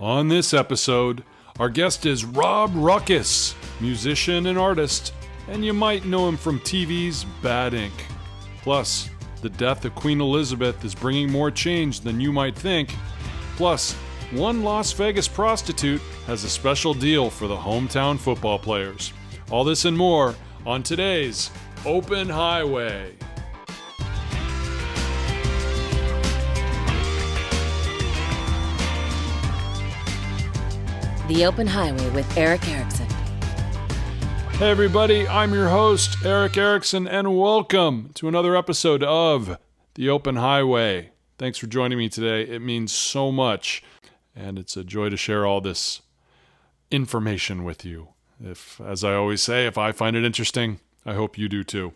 On this episode, our guest is Rob Ruckus, musician and artist, and you might know him from TV's Bad Ink. Plus, the death of Queen Elizabeth is bringing more change than you might think. Plus, one Las Vegas prostitute has a special deal for the hometown football players. All this and more on today's Open Highway. The Open Highway with Eric Erickson. Hey everybody, I'm your host, Eric Erickson, and welcome to another episode of The Open Highway. Thanks for joining me today. It means so much, and it's a joy to share all this information with you. As I always say, if I find it interesting, I hope you do too.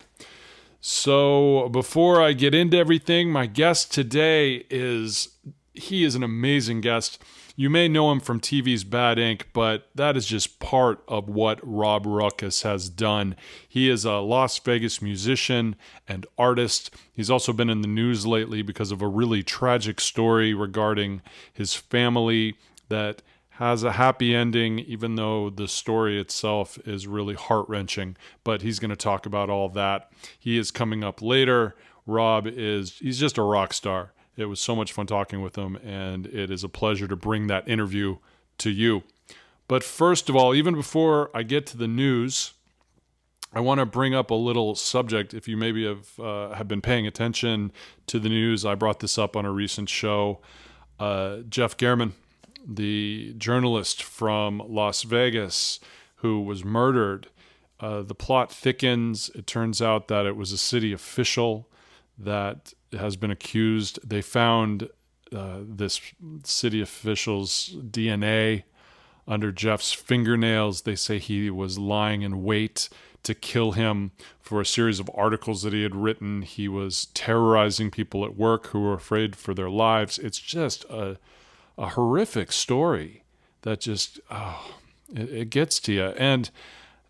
So before I get into everything, my guest today is an amazing guest. You may know him from TV's Bad Ink, but that is just part of what Rob Ruckus has done. He is a Las Vegas musician and artist. He's also been in the news lately because of a really tragic story regarding his family that has a happy ending, even though the story itself is really heart-wrenching. But he's going to talk about all that. He is coming up later. He's just a rock star. It was so much fun talking with him, and it is a pleasure to bring that interview to you. But first of all, even before I get to the news, I want to bring up a little subject. If you maybe have been paying attention to the news, I brought this up on a recent show. Jeff German, the journalist from Las Vegas who was murdered, the plot thickens. It turns out that it was a city official that has been accused. They found this city official's DNA under Jeff's fingernails. They say he was lying in wait to kill him for a series of articles that he had written. He was terrorizing people at work who were afraid for their lives. It's just a horrific story that just, it gets to you. And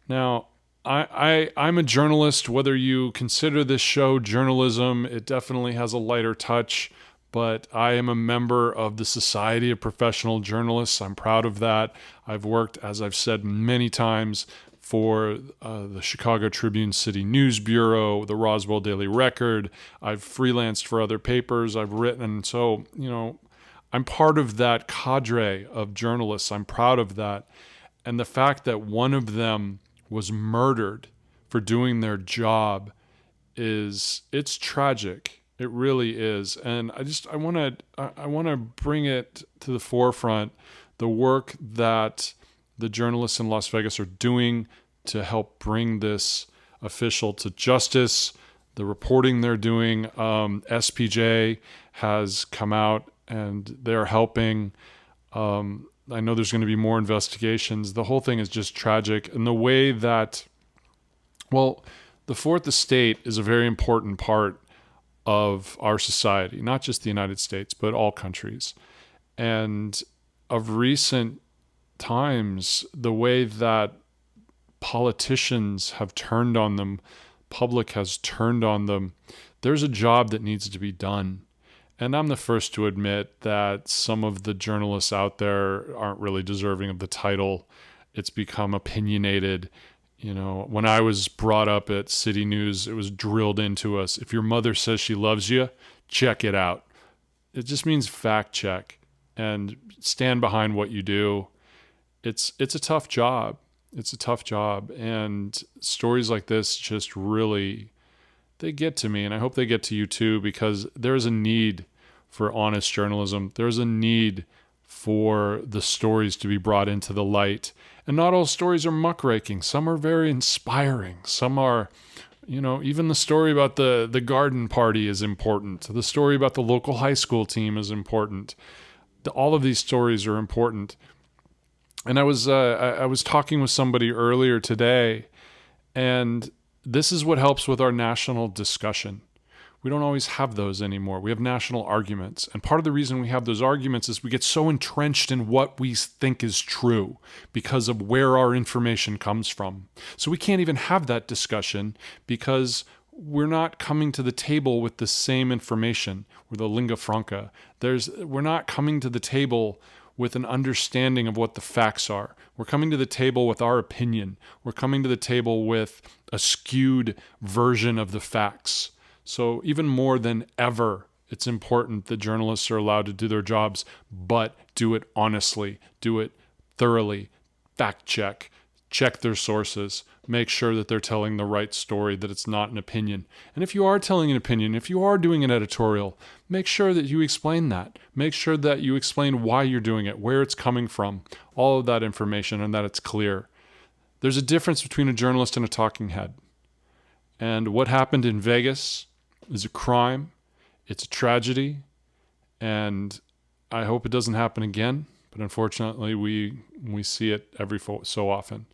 now, I'm a journalist. Whether you consider this show journalism, it definitely has a lighter touch, but I am a member of the Society of Professional Journalists. I'm proud of that. I've worked, as I've said many times, for the Chicago Tribune City News Bureau, the Roswell Daily Record. I've freelanced for other papers. I've written. So, I'm part of that cadre of journalists. I'm proud of that. And the fact that one of them was murdered for doing their job it's tragic. It really is. And I want to bring it to the forefront, the work that the journalists in Las Vegas are doing to help bring this official to justice, the reporting they're doing. SPJ has come out and they're helping. I know there's going to be more investigations. The whole thing is just tragic. And the way that, the Fourth Estate is a very important part of our society, not just the United States, but all countries. And of recent times, the way that politicians have turned on them, public has turned on them, there's a job that needs to be done. And I'm the first to admit that some of the journalists out there aren't really deserving of the title. It's become opinionated. When I was brought up at City News, it was drilled into us. If your mother says she loves you, check it out. It just means fact check and stand behind what you do. It's a tough job. It's a tough job. And stories like this just really, they get to me, and I hope they get to you too, because there's a need for honest journalism. There's a need for the stories to be brought into the light. And not all stories are muckraking. Some are very inspiring. Some are, even the story about the garden party is important. The story about the local high school team is important. All of these stories are important. And I was talking with somebody earlier today, and this is what helps with our national discussion. We don't always have those anymore. We have national arguments. And part of the reason we have those arguments is we get so entrenched in what we think is true because of where our information comes from. So we can't even have that discussion because we're not coming to the table with the same information. We're the lingua franca. We're not coming to the table with an understanding of what the facts are. We're coming to the table with our opinion. We're coming to the table with a skewed version of the facts. So even more than ever, it's important that journalists are allowed to do their jobs, but do it honestly, do it thoroughly, fact check their sources, make sure that they're telling the right story, that it's not an opinion. And if you are telling an opinion, if you are doing an editorial, make sure that you explain that. Make sure that you explain why you're doing it, where it's coming from, all of that information, and that it's clear. There's a difference between a journalist and a talking head. And what happened in Vegas is a crime. It's a tragedy. And I hope it doesn't happen again. But unfortunately, we see it every so often.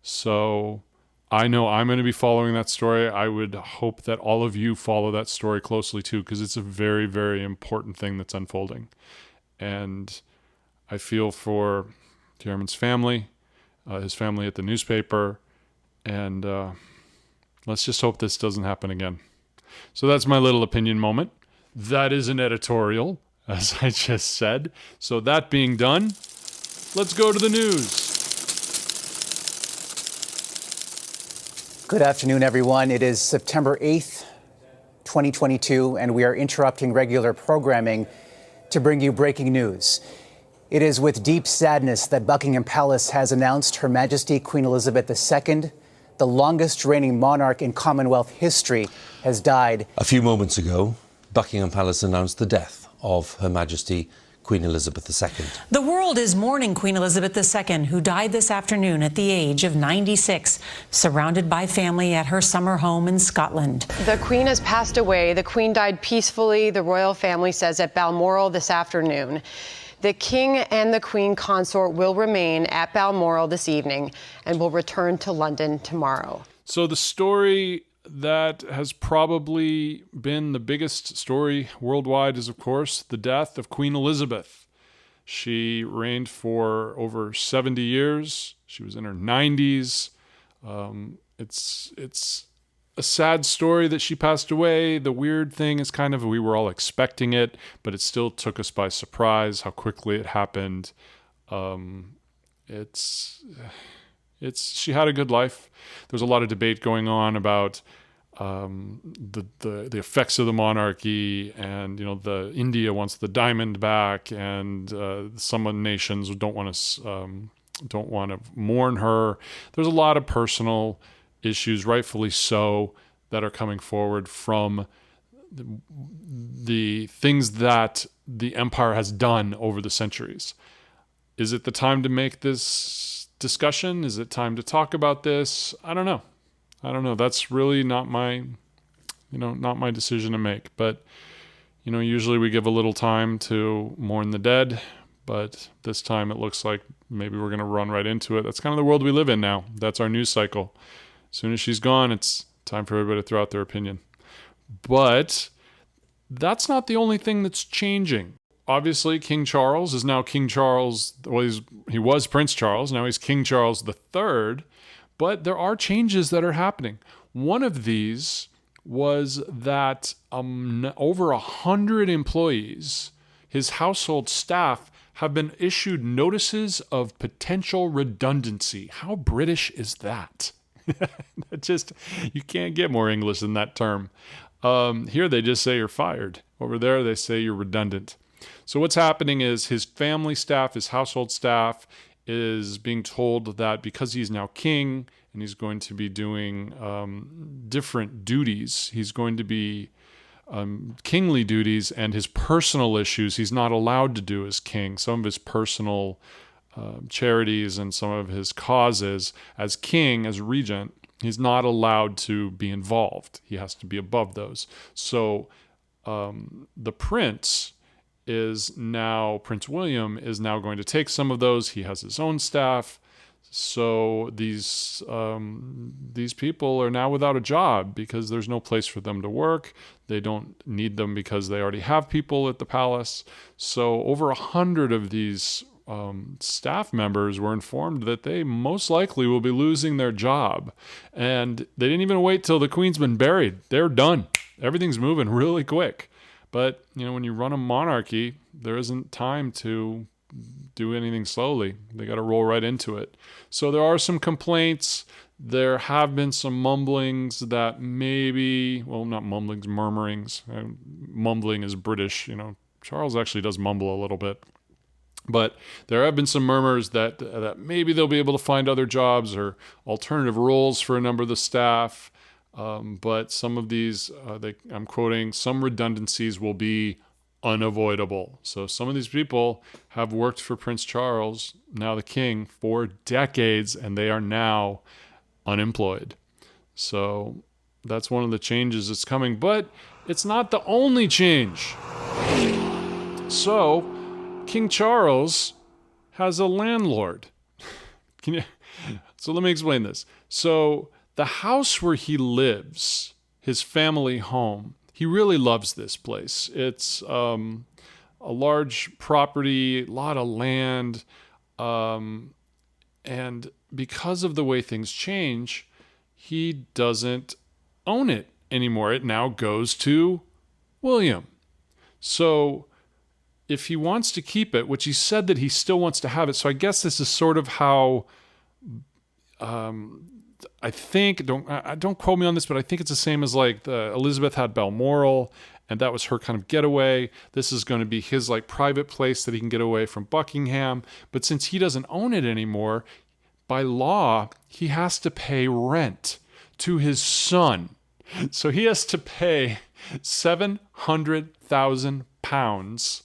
So I know I'm going to be following that story. I would hope that all of you follow that story closely too, because it's a very, very important thing that's unfolding. And I feel for Chairman's family, his family at the newspaper, and let's just hope this doesn't happen again. So that's my little opinion moment. That is an editorial, as I just said. So that being done, let's go to the news. Good afternoon, everyone. It is September 8th, 2022, and we are interrupting regular programming to bring you breaking news. It is with deep sadness that Buckingham Palace has announced Her Majesty Queen Elizabeth II, the longest reigning monarch in Commonwealth history, has died. A few moments ago, Buckingham Palace announced the death of Her Majesty Queen Elizabeth II. The world is mourning Queen Elizabeth II, who died this afternoon at the age of 96, surrounded by family at her summer home in Scotland. The Queen has passed away. The Queen died peacefully, the royal family says, at Balmoral this afternoon. The King and the Queen Consort will remain at Balmoral this evening and will return to London tomorrow. So the story that has probably been the biggest story worldwide is, of course, the death of Queen Elizabeth. She reigned for over 70 years. She was in her 90s. It's a sad story that she passed away. The weird thing is kind of we were all expecting it, but it still took us by surprise how quickly it happened. She had a good life. There's a lot of debate going on about the effects of the monarchy, and the India wants the diamond back, and some nations don't want to mourn her. There's a lot of personal issues, rightfully so, that are coming forward from the things that the empire has done over the centuries. Is it the time to make this discussion? Is it time to talk about this? I don't know. That's really not my decision to make. But, usually we give a little time to mourn the dead, but this time it looks like maybe we're going to run right into it. That's kind of the world we live in now. That's our news cycle. As soon as she's gone, it's time for everybody to throw out their opinion. But that's not the only thing that's changing. Obviously, King Charles is now King Charles. Well, he was Prince Charles. Now he's King Charles III. But there are changes that are happening. One of these was that over 100 employees, his household staff, have been issued notices of potential redundancy. How British is that? You can't get more English than that term. Here they just say you're fired. Over there they say you're redundant. So what's happening is his family staff, his household staff, is being told that because he's now king and he's going to be doing different duties, he's going to be kingly duties, and his personal issues he's not allowed to do as king. Some of his personal charities and some of his causes as king, as regent, he's not allowed to be involved. He has to be above those. So the Prince William is now going to take some of those. He has his own staff. So these people are now without a job because there's no place for them to work. They don't need them because they already have people at the palace. So over 100 of these staff members were informed that they most likely will be losing their job. And they didn't even wait till the Queen's been buried. They're done. Everything's moving really quick. But, when you run a monarchy, there isn't time to do anything slowly. They got to roll right into it. So there are some complaints. There have been some mumblings that maybe, well, not mumblings, murmurings. Mumbling is British. Charles actually does mumble a little bit. But there have been some murmurs that maybe they'll be able to find other jobs or alternative roles for a number of the staff. But some of these, I'm quoting, some redundancies will be unavoidable. So some of these people have worked for Prince Charles, now the king, for decades, and they are now unemployed. So that's one of the changes that's coming. But it's not the only change. So King Charles has a landlord. So let me explain this. So the house where he lives, his family home, he really loves this place. It's a large property, a lot of land, and because of the way things change, he doesn't own it anymore. It now goes to William. So if he wants to keep it, which he said that he still wants to have it, so I guess this is sort of how, I think, don't quote me on this, but I think it's the same as like Elizabeth had Balmoral, and that was her kind of getaway. This is going to be his like private place that he can get away from Buckingham. But since he doesn't own it anymore, by law, he has to pay rent to his son. So he has to pay £700,000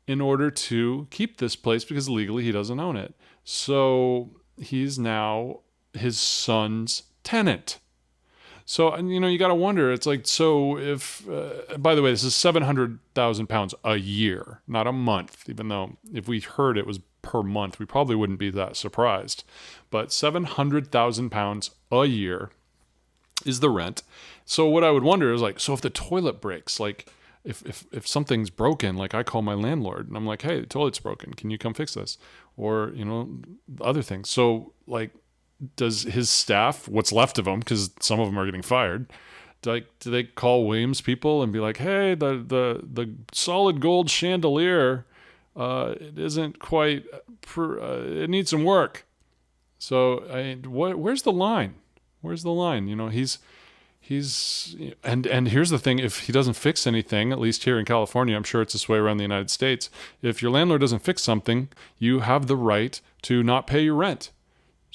in order to keep this place because legally he doesn't own it. So he's now his son's tenant. So, you got to wonder, it's like, so if, by the way, this is £700,000 a year, not a month, even though if we heard it was per month, we probably wouldn't be that surprised. But £700,000 a year is the rent. So what I would wonder is like, so if the toilet breaks, like, if something's broken, like I call my landlord and I'm like, hey, the toilet's broken. Can you come fix this? Or, other things. So like, does his staff, what's left of them, because some of them are getting fired, do they call Williams people and be like, hey, the solid gold chandelier, it isn't quite, it needs some work. So where's the line? Where's the line? And here's the thing, if he doesn't fix anything, at least here in California, I'm sure it's this way around the United States, if your landlord doesn't fix something, you have the right to not pay your rent.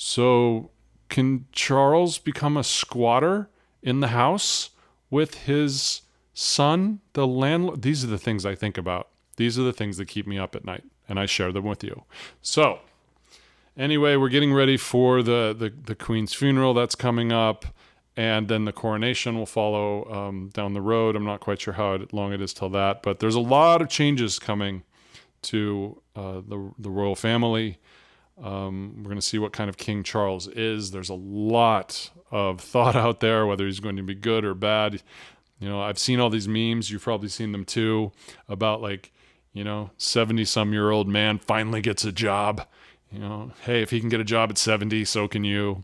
So can Charles become a squatter in the house with his son, the landlord? These are the things I think about. These are the things that keep me up at night, and I share them with you. So anyway, we're getting ready for the Queen's funeral that's coming up. And then the coronation will follow down the road. I'm not quite sure how long it is till that. But there's a lot of changes coming to the royal family. We're going to see what kind of King Charles is. There's a lot of thought out there, whether he's going to be good or bad. I've seen all these memes. You've probably seen them too, about 70-some-year-old man finally gets a job. Hey, if he can get a job at 70, so can you.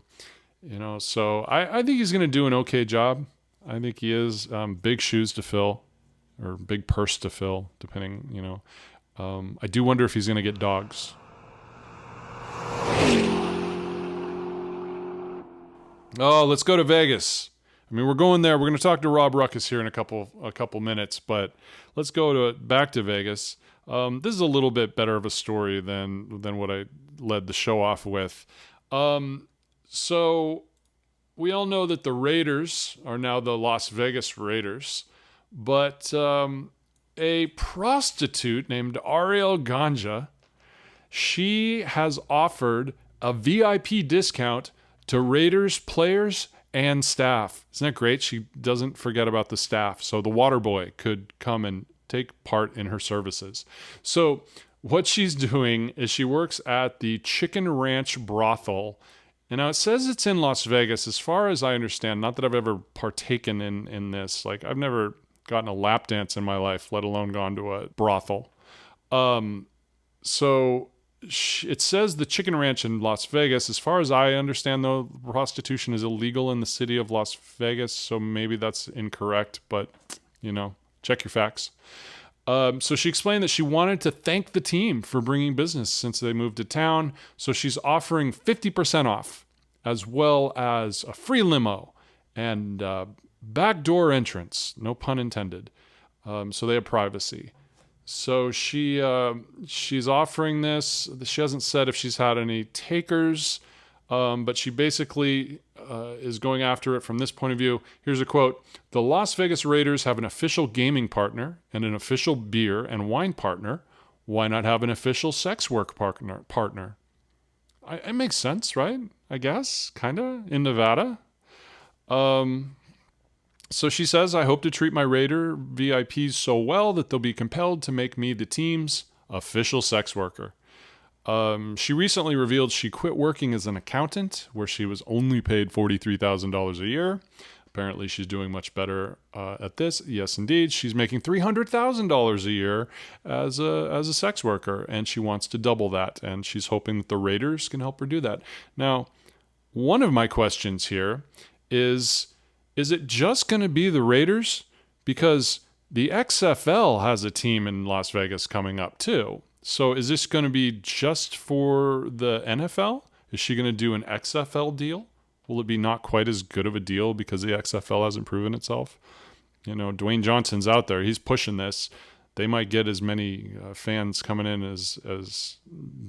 So I think he's going to do an okay job. I think he is. Big shoes to fill, or big purse to fill, depending, I do wonder if he's going to get dogs. Oh, let's go to Vegas. We're going there. We're going to talk to Rob Ruckus here in a couple minutes, but let's go back to Vegas. This is a little bit better of a story than what I led the show off with. So we all know that the Raiders are now the Las Vegas Raiders, but a prostitute named Ariel Ganja, she has offered a VIP discount to Raiders players and staff. Isn't that great? She doesn't forget about the staff. So the water boy could come and take part in her services. So what she's doing is she works at the Chicken Ranch brothel. And now it says it's in Las Vegas, as far as I understand. Not that I've ever partaken in this. Like, I've never gotten a lap dance in my life, let alone gone to a brothel. So it says the Chicken Ranch in Las Vegas. As far as I understand, though, prostitution is illegal in the city of Las Vegas. So maybe that's incorrect, but, check your facts. So she explained that she wanted to thank the team for bringing business since they moved to town. So she's offering 50% off, as well as a free limo and backdoor entrance, no pun intended. So they have privacy. So she's offering this. She hasn't said if she's had any takers, but she basically is going after it from this point of view. Here's a quote. The Las Vegas Raiders have an official gaming partner and an official beer and wine partner. Why not have an official sex work partner? It makes sense, right? I guess, kind of, in Nevada. So she says, I hope to treat my Raider VIPs so well that they'll be compelled to make me the team's official sex worker. She recently revealed she quit working as an accountant, where she was only paid $43,000 a year. Apparently, she's doing much better at this. Yes, indeed. She's making $300,000 a year as a sex worker, and she wants to double that. And she's hoping that the Raiders can help her do that. Now, one of my questions here is it just going to be the Raiders? Because the XFL has a team in Las Vegas coming up too. So is this going to be just for the NFL? Is she going to do an XFL deal? Will it be not quite as good of a deal because the XFL hasn't proven itself? You know, Dwayne Johnson's out there. He's pushing this. They might get as many fans coming in as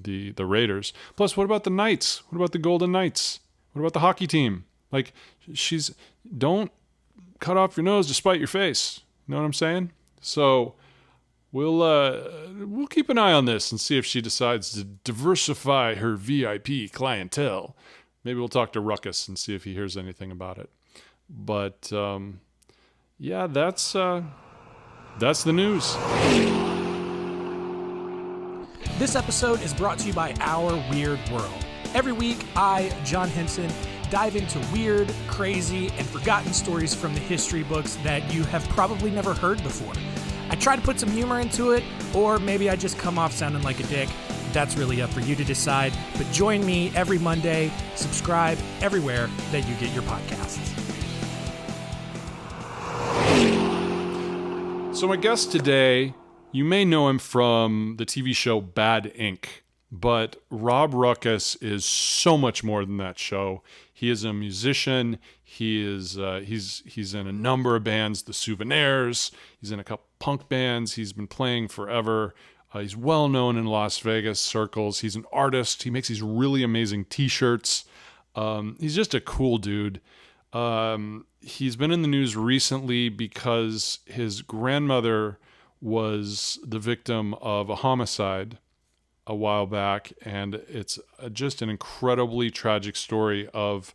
the Raiders. Plus, what about the Knights? What about the Golden Knights? What about the hockey team? Like, don't cut off your nose to spite your face. You know what I'm saying? So we'll keep an eye on this and see if she decides to diversify her VIP clientele. Maybe we'll talk to Ruckus and see if he hears anything about it. But yeah, that's the news. This episode is brought to you by Our Weird World. Every week, I, John Henson, dive into weird, crazy, and forgotten stories from the history books that you have probably never heard before. I try to put some humor into it, or maybe I just come off sounding like a dick. That's really up for you to decide. But join me every Monday. Subscribe everywhere that you get your podcasts. So my guest today, you may know him from the TV show Bad Ink, but Rob Ruckus is so much more than that show. He is a musician. He's in a number of bands, the Souvenirs. He's in a couple punk bands. He's been playing forever. He's well known in Las Vegas circles. He's an artist. He makes these really amazing T-shirts. He's just a cool dude. He's been in the news recently because his grandmother was the victim of a homicide a while back, and it's just an incredibly tragic story of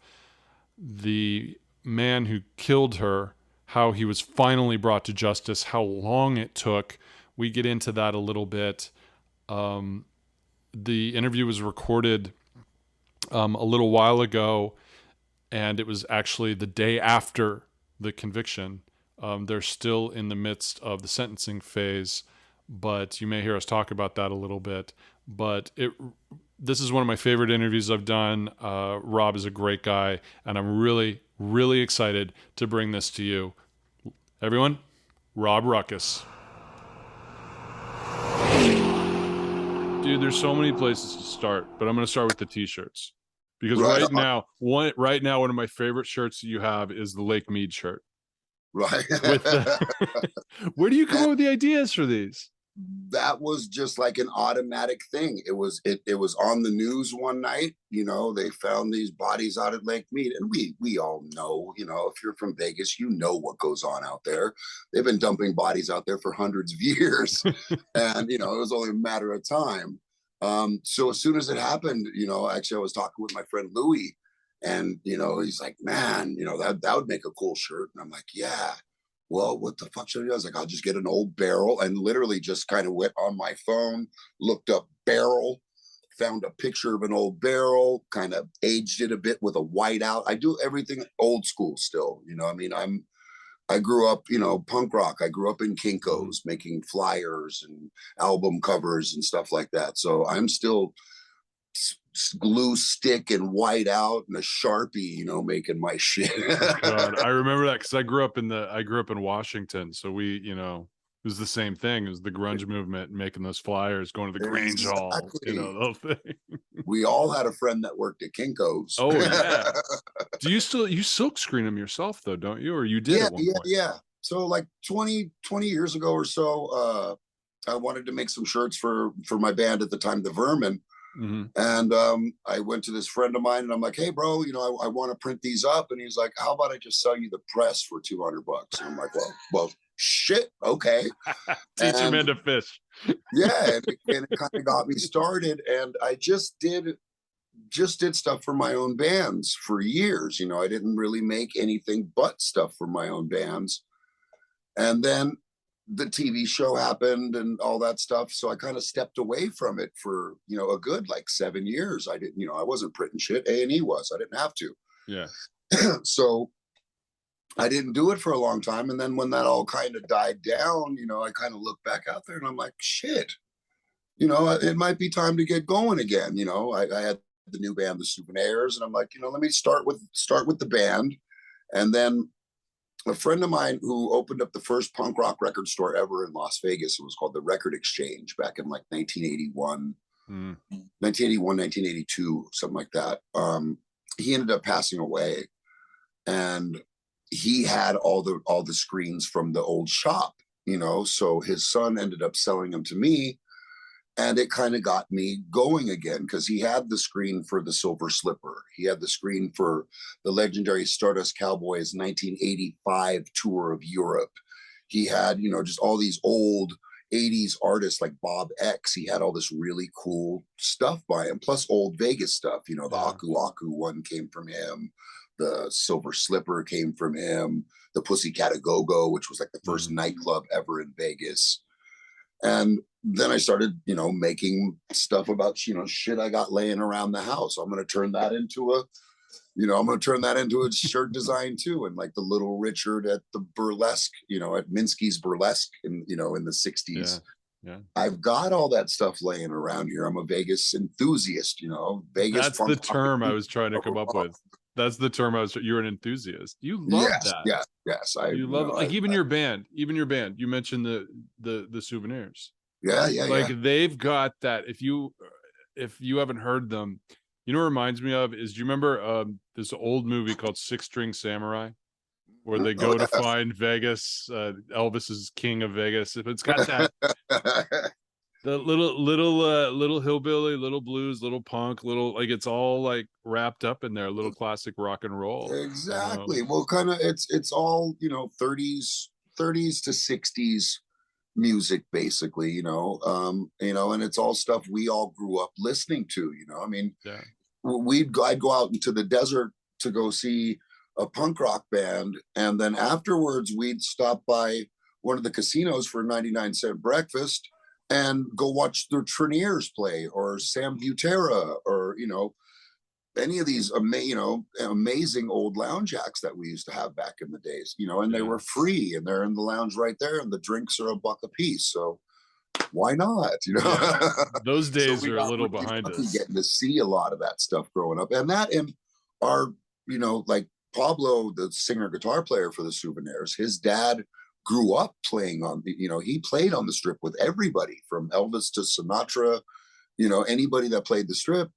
the man who killed her, how he was finally brought to justice, how long it took. We get into that a little bit. The interview was recorded a little while ago, and it was actually the day after the conviction. They're still in the midst of the sentencing phase, but you may hear us talk about that a little bit. But this is one of my favorite interviews I've done. Rob is a great guy, and I'm really, really excited to bring this to you. Everyone, Rob Ruckus. Dude, there's so many places to start, but I'm going to start with the T-shirts. Because right now, one of my favorite shirts that you have is the Lake Mead shirt. Right. Where do you come up with the ideas for these? That was just like an automatic thing. It was on the news one night. You know, they found these bodies out at Lake Mead, and we all know, you know, if you're from Vegas, you know what goes on out there. They've been dumping bodies out there for hundreds of years, and you know, it was only a matter of time. So as soon as it happened, you know, actually I was talking with my friend Louie, and you know, he's like, man, you know, that would make a cool shirt, and I'm like, yeah. Well, what the fuck should I do? I was like, I'll just get an old barrel, and literally just kind of went on my phone, looked up barrel, found a picture of an old barrel, kind of aged it a bit with a whiteout. I do everything old school still. You know, I mean, I grew up, you know, punk rock. I grew up in Kinko's making flyers and album covers and stuff like that. So I'm still glue stick and white out and a Sharpie, you know, making my shit. God, I remember that because I grew up in Washington. So we, you know, was the same thing. It was the grunge movement, making those flyers, going to the Grange Hall, you know, the whole thing. We all had a friend that worked at Kinko's. Oh yeah. Do you silk screen them yourself though, don't you? Or you did at one point? Yeah. So like 20 years ago or so, I wanted to make some shirts for my band at the time, the Vermin. Mm-hmm. And I went to this friend of mine and I'm like, hey bro, you know, I want to print these up. And he's like, how about I just sell you the press for $200? And I'm like, well, shit. Okay. Teach your man to fish. Yeah. And it kind of got me started. And I just did stuff for my own bands for years. You know, I didn't really make anything but stuff for my own bands. And then the TV show happened and all that stuff. So I kind of stepped away from it for, you know, a good like 7 years. I didn't, you know, I wasn't printing shit. A&E was. I didn't have to. Yeah. So I didn't do it for a long time. And then when that all kind of died down, you know, I kind of looked back out there and I'm like, shit, you know, it might be time to get going again. You know, I had the new band, the Souvenirs, and I'm like, you know, let me start with the band. And then a friend of mine who opened up the first punk rock record store ever in Las Vegas, it was called the Record Exchange back in like 1981, 1982, something like that. He ended up passing away, and he had all the screens from the old shop, you know, so his son ended up selling them to me. And it kind of got me going again because he had the screen for the Silver Slipper. He had the screen for the legendary Stardust Cowboys 1985 tour of Europe. He had, you know, just all these old 80s artists like Bob X. He had all this really cool stuff by him, plus old Vegas stuff. You know, the Aku Aku one came from him. The Silver Slipper came from him. The Pussycat A Go-Go, which was like the first nightclub ever in Vegas. And then I started, you know, making stuff about, you know, shit I got laying around the house. I'm going to turn that into a shirt design too. And like the Little Richard at the burlesque, you know, at Minsky's burlesque in, you know, in the 60s. Yeah. I've got all that stuff laying around here. I'm a Vegas enthusiast, you know, Vegas. That's the term I was trying to come up with. That's the term you're an enthusiast. You love that. Yes. You love it. Like even your band, you mentioned the Souvenirs. Yeah. Like they've got that. If you haven't heard them, you know what it reminds me of is, do you remember this old movie called Six String Samurai, where they go to find Vegas? Elvis is king of Vegas. If it's got that, the little hillbilly, little blues, little punk, little, like it's all like wrapped up in there, a little classic rock and roll. Exactly. You know? Well, kind of it's all, you know, 30s to 60s music basically, you know, and it's all stuff we all grew up listening to, you know. I mean, I'd go out into the desert to go see a punk rock band, and then afterwards we'd stop by one of the casinos for a 99-cent breakfast and go watch the Treniers play, or Sam Butera, or, you know, any of these amazing old lounge acts that we used to have back in the days, you know, and they were free, and they're in the lounge right there, and the drinks are $1 a piece. So why not? You know, those days are a little behind us. Getting to see a lot of that stuff growing up, and our, you know, like Pablo, the singer guitar player for the Souvenirs, his dad grew up playing on the, you know, he played on the Strip with everybody from Elvis to Sinatra, you know, anybody that played the Strip.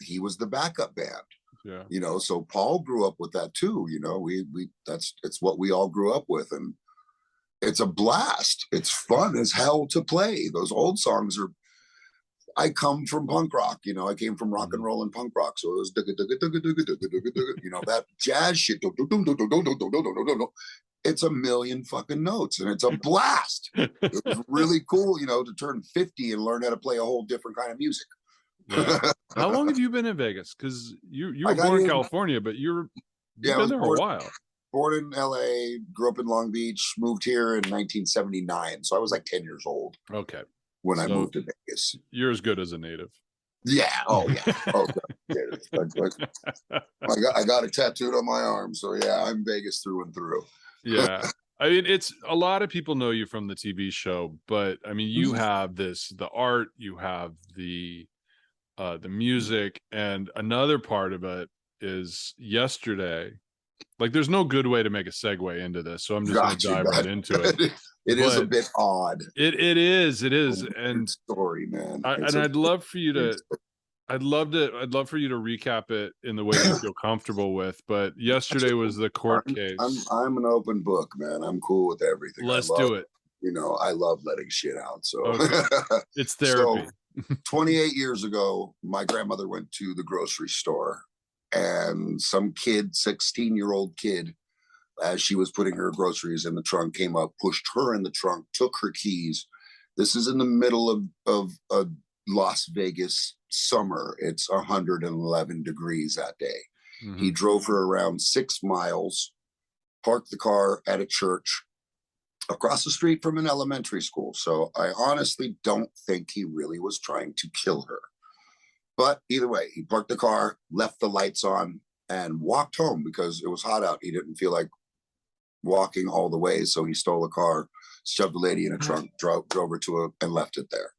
He was the backup band, you know, so Paul grew up with that too. You know, it's what we all grew up with, and it's a blast. It's fun as hell to play. Those old songs are, I come from punk rock, you know, I came from rock and roll and punk rock. So it was, you know, that jazz shit. It's a million fucking notes, and it's a blast. It was really cool, you know, to turn 50 and learn how to play a whole different kind of music. Yeah. How long have you been in Vegas? Because you were born in California, but you've been there a while. Born in LA, grew up in Long Beach, moved here in 1979. So I was like 10 years old. Okay. When I moved to Vegas. You're as good as a native. Yeah. Oh yeah. Oh, I got it tattooed on my arm. So yeah, I'm Vegas through and through. Yeah. I mean, it's a lot of people know you from the TV show, but I mean, you have the art, you have the music, and another part of it is yesterday like there's no good way to make a segue into this, so I'm just going to Gotcha. dive right into it. It is a bit odd. It is, Weird and story, man. I'd love for you to. I'd love for you to recap it in the way you feel comfortable with. But yesterday was the court case. I'm an open book, man. I'm cool with everything. Let's do it. You know, I love letting shit out. So okay. It's therapy. So, 28 years ago, my grandmother went to the grocery store, and some kid, 16-year-old kid, as she was putting her groceries in the trunk, came up, pushed her in the trunk, took her keys. This is in the middle of Las Vegas summer. It's 111 degrees that day. Mm-hmm. He drove her around 6 miles, parked the car at a church across the street from an elementary school. So I honestly don't think he really was trying to kill her. But either way, he parked the car, left the lights on, and walked home because it was hot out. He didn't feel like walking all the way. So he stole a car, shoved the lady in a trunk, drove her to her, and left it there.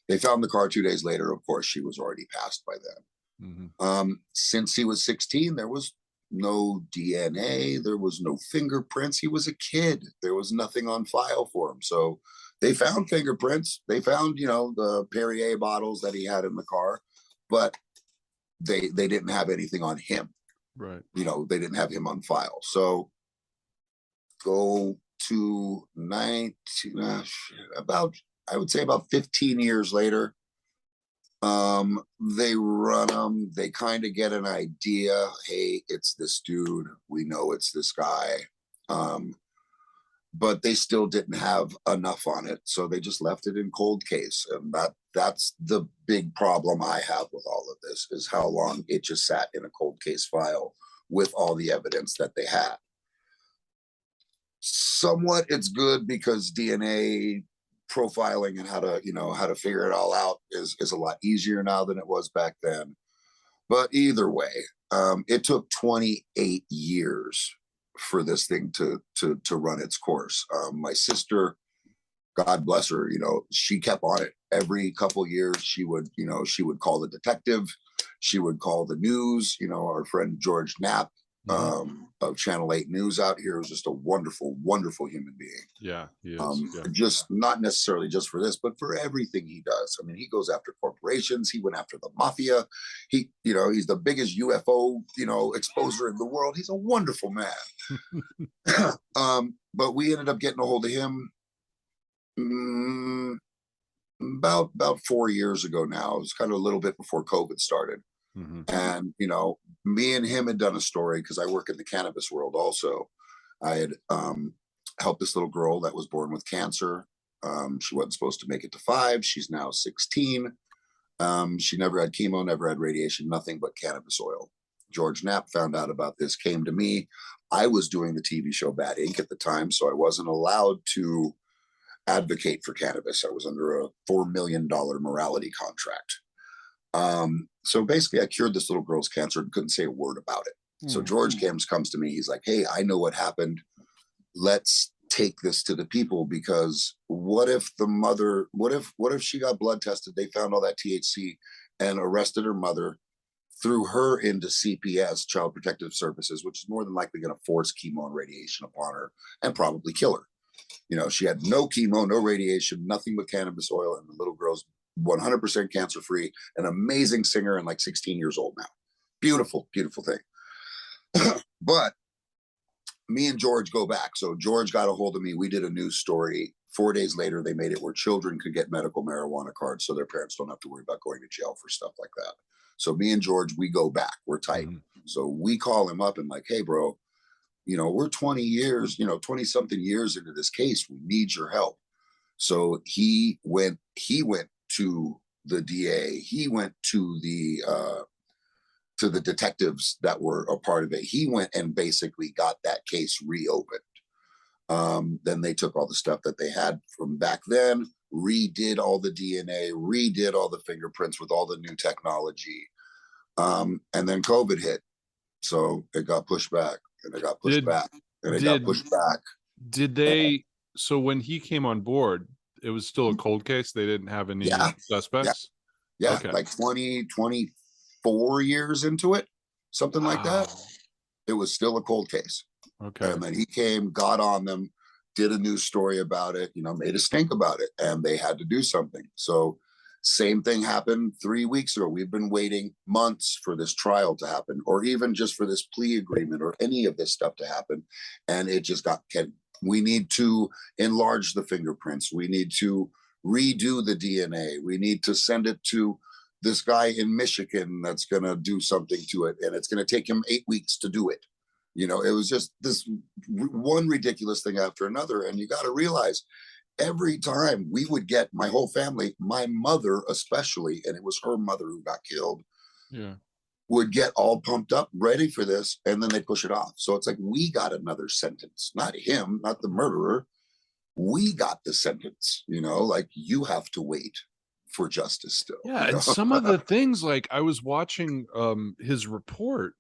They found the car 2 days later. Of course, she was already passed by then. Mm-hmm. Since he was 16, there was no DNA. There was no fingerprints. He was a kid. There was nothing on file for him. So they found fingerprints. They found, the Perrier bottles that he had in the car, but they didn't have anything on him. Right. They didn't have him on file. So go to I would say about 15 years later, they run them. They kind of get an idea. Hey, it's this dude. We know it's this guy. But they still didn't have enough on it. So they just left it in cold case. And that's the big problem I have with all of this, is how long it just sat in a cold case file with all the evidence that they had. Somewhat it's good because DNA profiling and how to figure it all out is a lot easier now than it was back then. But either way, it took 28 years for this thing to run its course. My sister, God bless her, she kept on it. Every couple years she would call the detective, she would call the news. Our friend George Knapp of Channel 8 News out here is just a wonderful, wonderful human being. Yeah, he is. Just not necessarily just for this, but for everything he does. I mean, he goes after corporations. He went after the mafia. He's the biggest UFO, exposer in the world. He's a wonderful man. But we ended up getting a hold of him about 4 years ago now. It was kind of a little bit before COVID started. Mm-hmm. And, me and him had done a story because I work in the cannabis world also. I had helped this little girl that was born with cancer. She wasn't supposed to make it to 5. She's now 16. She never had chemo, never had radiation, nothing but cannabis oil. George Knapp found out about this, came to me. I was doing the TV show Bad Ink at the time, so I wasn't allowed to advocate for cannabis. I was under a $4 million morality contract. So basically I cured this little girl's cancer and couldn't say a word about it. Mm-hmm. So George comes to me. He's like, hey, I know what happened. Let's take this to the people, because what if she got blood tested, they found all that THC and arrested her mother, threw her into CPS, Child Protective Services, which is more than likely going to force chemo and radiation upon her and probably kill her. She had no chemo, no radiation, nothing but cannabis oil, and the little girl's 100% cancer-free, an amazing singer, and like 16 years old now. Beautiful, beautiful thing. But me and George go back. So George got a hold of me. We did a news story. 4 days later, they made it where children could get medical marijuana cards so their parents don't have to worry about going to jail for stuff like that. So me and George, we go back. We're tight. Mm-hmm. So we call him up and like, hey, bro, we're 20 years, 20 something years into this case. We need your help. So he went to the DA. He went to the detectives that were a part of it. He went and basically got that case reopened. Then they took all the stuff that they had from back then, redid all the DNA, redid all the fingerprints with all the new technology. And then COVID hit. So it got pushed back, and it got pushed back, and it got pushed back. Did they, so when he came on board, it was still a cold case? They didn't have any suspects? Yeah. Okay. Like 24 years into it, something like that. It was still a cold case. Okay. And then he came, got on them, did a news story about it, made a stink about it, and they had to do something. So same thing happened 3 weeks ago. We've been waiting months for this trial to happen, or even just for this plea agreement or any of this stuff to happen. And it just we need to enlarge the fingerprints. We need to redo the DNA. We need to send it to this guy in Michigan that's going to do something to it. And it's going to take him 8 weeks to do it. It was just this one ridiculous thing after another. And you got to realize, every time we would get, my whole family, my mother especially, and it was her mother who got killed, would get all pumped up, ready for this, and then they push it off. So it's like, we got another sentence, not him, not the murderer. We got the sentence, like, you have to wait for justice still. Yeah, and some of the things, like, I was watching his report,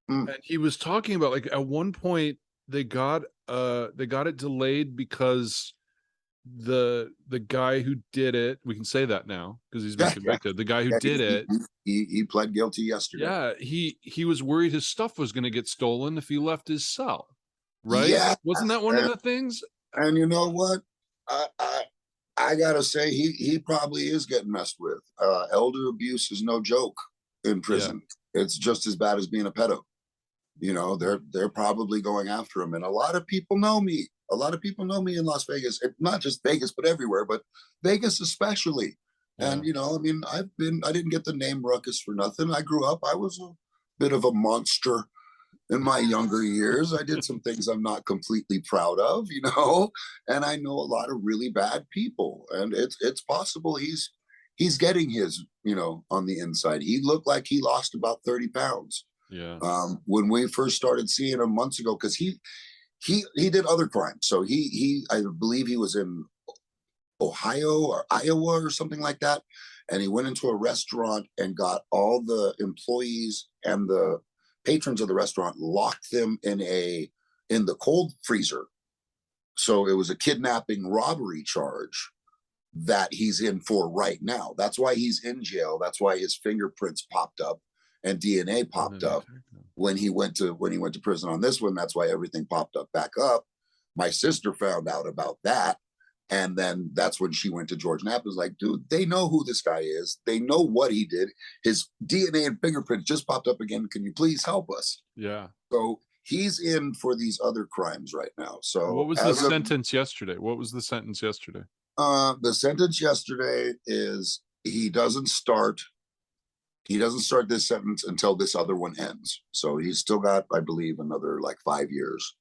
and he was talking about, like, at one point they got it delayed because the guy who did it, we can say that now because he's been convicted. The guy who did it, he pled guilty yesterday. Yeah, he was worried his stuff was going to get stolen if he left his cell, right? Yeah, wasn't that one of the things? And you know what? I gotta say, he probably is getting messed with. Elder abuse is no joke in prison. Yeah. It's just as bad as being a pedo. They're probably going after him, and a lot of people know me. A lot of people know me in Las Vegas, not just Vegas, but everywhere, but Vegas especially. Yeah. And, I didn't get the name Ruckus for nothing. I grew up, I was a bit of a monster in my younger years. I did some things I'm not completely proud of, and I know a lot of really bad people, and it's possible he's getting his, on the inside. He looked like he lost about 30 pounds. Yeah. When we first started seeing him months ago, because he did other crimes. So I believe he was in Ohio or Iowa or something like that. And he went into a restaurant and got all the employees and the patrons of the restaurant, locked them in the cold freezer. So it was a kidnapping robbery charge that he's in for right now. That's why he's in jail. That's why his fingerprints popped up and DNA popped up when he went to prison on this one. That's why everything popped up back up. My sister found out about that, and then that's when she went to George Knapp. Was like, dude, they know who this guy is. They know what he did. His DNA and fingerprints just popped up again. Can you please help us? Yeah. So he's in for these other crimes right now. So what was the sentence yesterday? What was the sentence yesterday? The sentence yesterday is he doesn't start this sentence until this other one ends. So he's still got, I believe, another like 5 years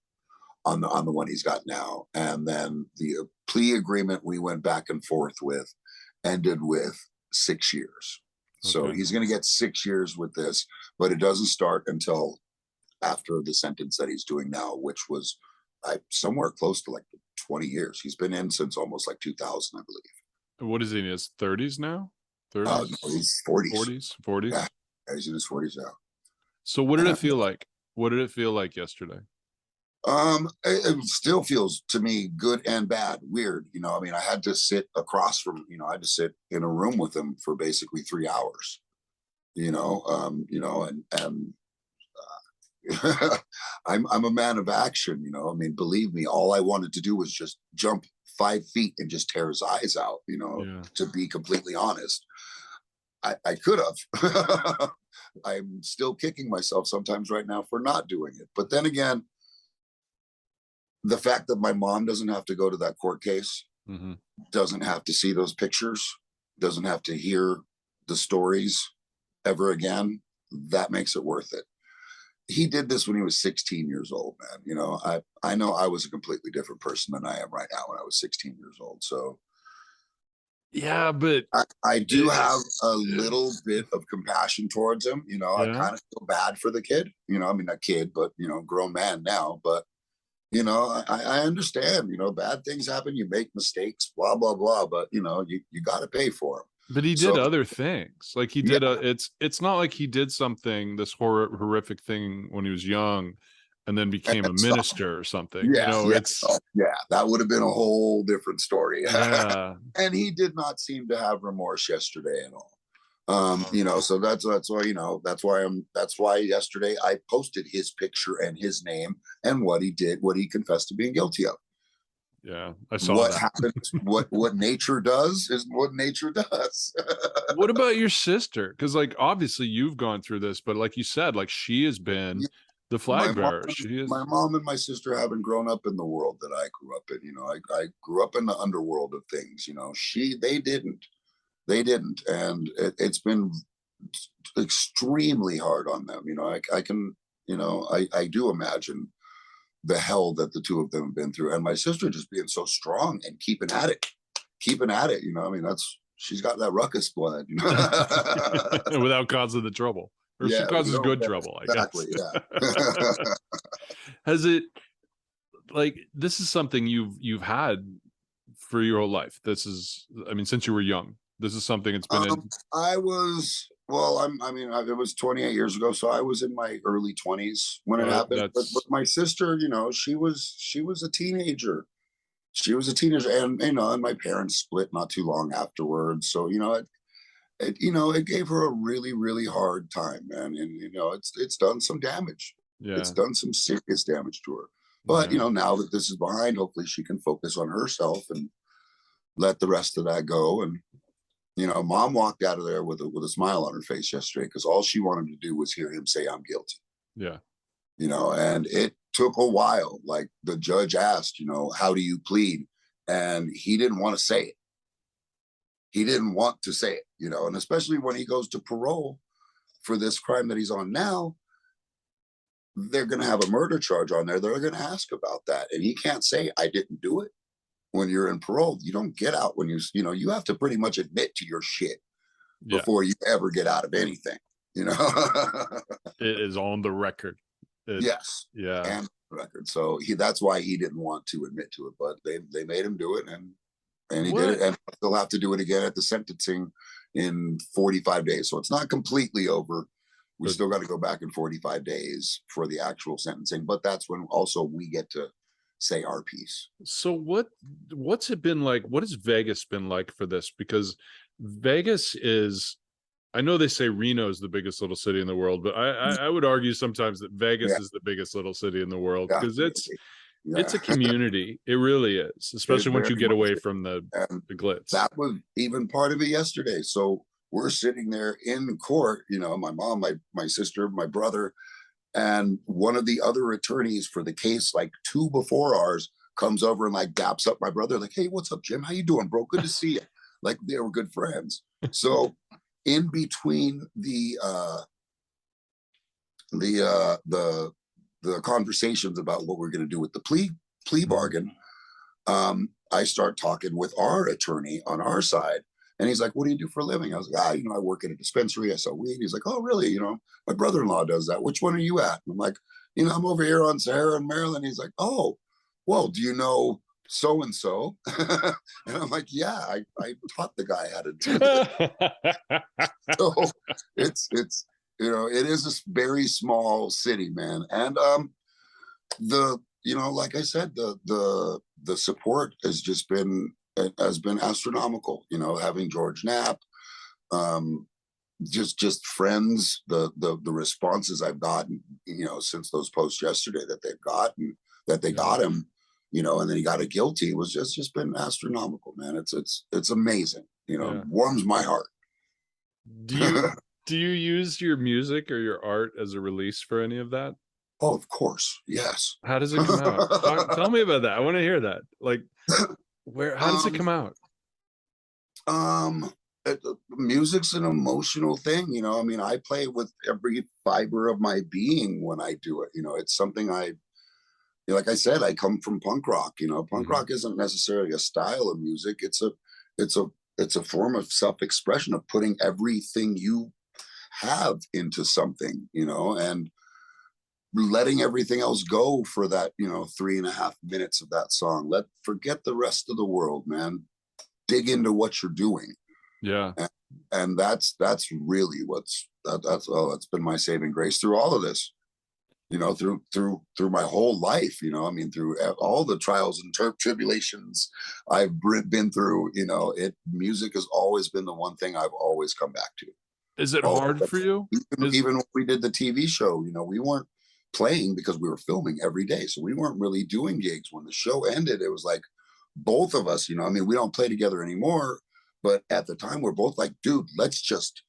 on the one he's got now. And then the plea agreement we went back and forth with ended with 6 years. Okay. So he's going to get 6 years with this, but it doesn't start until after the sentence that he's doing now, which was somewhere close to like 20 years. He's been in since almost like 2000, I believe. What is he in his 30s now? 30s? No, he's 40s. 40s? Yeah, he's in his 40s now. So what did it feel like? What did it feel like yesterday? It still feels to me good and bad, weird. I had to sit across from, I had to sit in a room with him for basically 3 hours, and I'm a man of action, believe me, all I wanted to do was just jump 5 feet and just tear his eyes out, to be completely honest. I could have. I'm still kicking myself sometimes right now for not doing it. But then again, the fact that my mom doesn't have to go to that court case, doesn't have to see those pictures, doesn't have to hear the stories ever again, that makes it worth it. He did this when he was 16 years old, man. I know I was a completely different person than I am right now when I was 16 years old. So yeah, but I do have a little bit of compassion towards him. I kind of feel bad for the kid, not kid, but, grown man now. But, I understand, bad things happen. You make mistakes, blah, blah, blah. But, you got to pay for them. But he did other things. Like he did it's not like he did something, this horrific thing when he was young and then became a minister or something. That would have been a whole different story. Yeah. And he did not seem to have remorse yesterday at all. So that's why, that's why yesterday I posted his picture and his name and what he did, what he confessed to being guilty of. Yeah, I saw what that. happens, what nature does is what nature does. What about your sister? Because like obviously you've gone through this, but like you said, like she has been the flag bearer. My mom and my sister haven't grown up in the world that I grew up in. I grew up in the underworld of things. They didn't, and it's been extremely hard on them. I can, I do imagine the hell that the two of them have been through, and my sister just being so strong and keeping at it. She's got that ruckus blood, without causing the trouble, or she causes good trouble, I guess. Yeah. Has it, like, this is something you've had for your whole life? This is, I mean, since you were young, this is something it's been in. It was 28 years ago, so I was in my early 20s when it happened. But my sister, she was a teenager. She was a teenager, and and my parents split not too long afterwards. So it gave her a really, really hard time, man. And it's done some damage. Yeah, it's done some serious damage to her. But now that this is behind, hopefully she can focus on herself and let the rest of that go. And mom walked out of there with a smile on her face yesterday, because all she wanted to do was hear him say, "I'm guilty." Yeah. And it took a while. Like, the judge asked, "How do you plead?" And he didn't want to say it. He didn't want to say it, and especially when he goes to parole for this crime that he's on now, they're going to have a murder charge on there. They're going to ask about that. And he can't say, "I didn't do it." When you're in parole, you don't get out when you have to pretty much admit to your shit before you ever get out of anything, It is on the record. Yes. Yeah. And record. So that's why he didn't want to admit to it, but they made him do it, and he did it, and they'll have to do it again at the sentencing in 45 days. So it's not completely over. We still got to go back in 45 days for the actual sentencing, but that's when also we get to say our piece. So what's it been like? What has Vegas been like for this? Because Vegas is, I know they say Reno is the biggest little city in the world, but I would argue sometimes that Vegas is the biggest little city in the world, because it's a community. It really is, especially once you get away from the glitz. That was even part of it yesterday. So we're sitting there in court, my mom, my sister, my brother, and one of the other attorneys for the case, like 2 before ours, comes over and like daps up my brother, like, "Hey, what's up, Jim? How you doing, bro? Good to see you." Like, they were good friends. So in between the conversations about what we're going to do with the plea bargain, I start talking with our attorney on our side, and he's like, "What do you do for a living?" I was like, "I work at a dispensary. I sell weed." He's like, "Oh, really? My brother-in-law does that. Which one are you at?" And I'm like, "I'm over here on Sahara in Maryland." He's like, "Oh, well, do you know so-and-so?" And I'm like, "Yeah, I taught the guy how to do it." So it's it is a very small city, man. And like I said, the support has been astronomical. Having George Knapp, just friends, the responses I've gotten, since those posts yesterday that they've gotten, that they got him, and then he got a guilty, was just been astronomical, man. It's amazing. Warms my heart. Do you use your music or your art as a release for any of that? Oh, of course. Yes. How does it come out? Tell me about that. I want to hear that. Like, how does it come out? Music's an emotional thing. I play with every fiber of my being when I do it. It's something like I said, I come from punk rock. Punk rock isn't necessarily a style of music. It's a form of self-expression, of putting everything you have into something, and letting everything else go for that, 3.5 minutes of that song. Forget the rest of the world, man. Dig into what you're doing. Yeah. And that's really that's been my saving grace through all of this, through my whole life, through all the trials and tribulations I've been through, music has always been the one thing I've always come back to. Is it Oh, hard for you? even when we did the TV show, you know, we weren't playing because we were filming every day. So we weren't really doing gigs. When the show ended, it was like both of us, you know, I mean, we don't play together anymore, but at the time we're both like, dude, let's just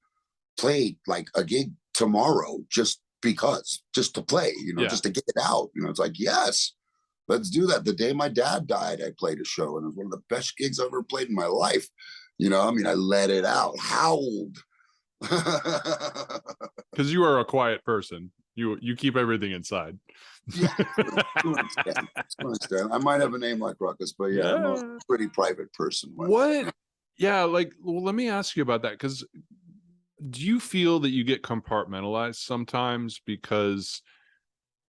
play like a gig tomorrow just because, just to play, you know, just to get it out. You know, it's like, yes, let's do that. The day my dad died, I played a show, and it was one of the best gigs I've ever played in my life. You know, I mean, I let it out, howled. Because you are a quiet person. You keep everything inside. Yeah, to an extent. I might have a name like Ruckus, but yeah, I'm a pretty private person. What? Yeah, like, well, let me ask you about that, because do you feel that you get compartmentalized sometimes? Because,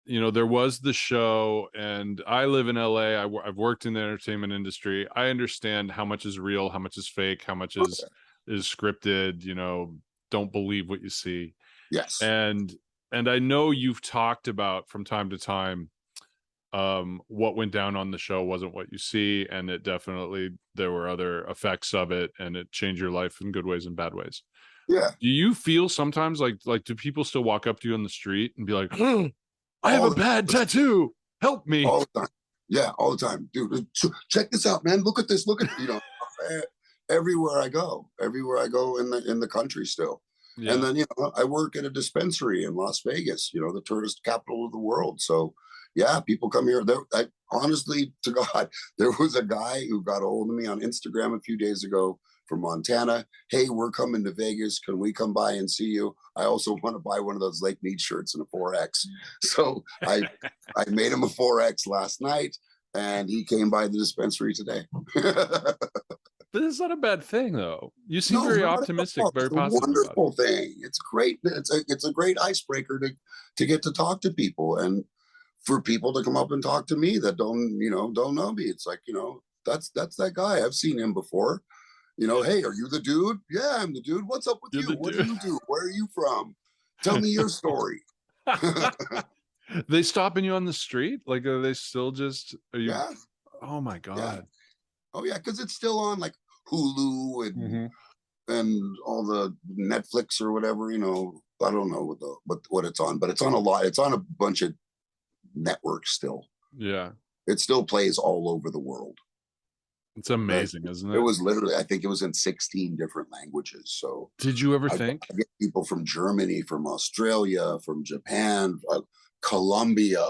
you know, there was the show, and I live in LA. I've worked in the entertainment industry. I understand how much is real, how much is fake, how much is scripted. You know, don't believe what you see. Yes. And I know you've talked about from time to time, what went down on the show wasn't what you see, and it definitely, there were other effects of it, and it changed your life in good ways and bad ways. Yeah. Do you feel sometimes like do people still walk up to you on the street and be like, oh, I have a bad tattoo, help me? All the time. Yeah, all the time. Dude, check this out, man. Look at this. Look at, you know, everywhere I go in the country still. Yeah. And then, you know, I work at a dispensary in Las Vegas, you know, the tourist capital of the world. So yeah, people come here. Honestly, to God, there was a guy who got a hold of me on Instagram a few days ago from Montana. Hey, we're coming to Vegas. Can we come by and see you? I also want to buy one of those Lake Mead shirts in a 4X. So I made him a 4X last night, and he came by the dispensary today. But it's not a bad thing, though. You seem very optimistic, very positive. It's a wonderful thing. It's great. It's a great icebreaker to get to talk to people, and for people to come up and talk to me that don't know me. It's like, you know, that's that guy. I've seen him before. You know, hey, are you the dude? Yeah, I'm the dude. What's up with you? What do you do? Where are you from? Tell me your story. They stopping you on the street? Like, are they still just? Are you? Yeah. Oh my God. Yeah. Oh yeah, because it's still on like Hulu and all the Netflix or whatever. You know, I don't know what it's on, but it's on a lot. It's on a bunch of networks still. Yeah, it still plays all over the world. It's amazing, isn't it? It was literally, I think it was in 16 different languages. So did you ever think? I get people from Germany, from Australia, from Japan, Colombia,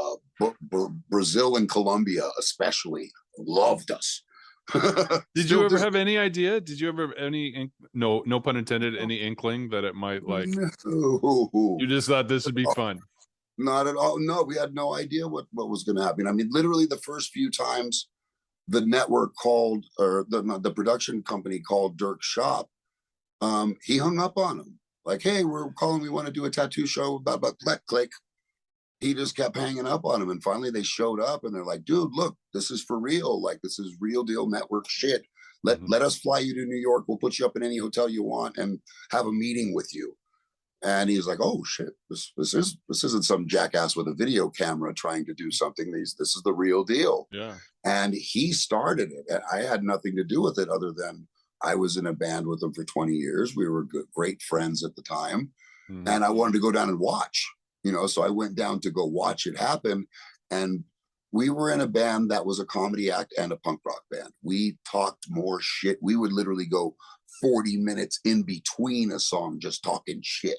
Brazil and Colombia especially loved us. Did you ever have any idea? Did you ever have any no pun intended, any inkling that it might, like, no. You just thought this would be fun? Not at all. No, we had no idea what was going to happen. I mean, literally the first few times the network called, or the production company called Dirk's shop, he hung up on him. Like, hey, we're calling, we want to do a tattoo show about click. He just kept hanging up on him. And finally they showed up and they're like, dude, look, this is for real. Like, this is real deal network shit. Let us fly you to New York. We'll put you up in any hotel you want and have a meeting with you. And he's like, oh shit, this isn't some jackass with a video camera trying to do something. This is the real deal. Yeah. And he started it. And I had nothing to do with it other than I was in a band with him for 20 years. We were great friends at the time. And I wanted to go down and watch. You know, so I went down to go watch it happen. And we were in a band that was a comedy act and a punk rock band. We talked more shit. We would literally go 40 minutes in between a song just talking shit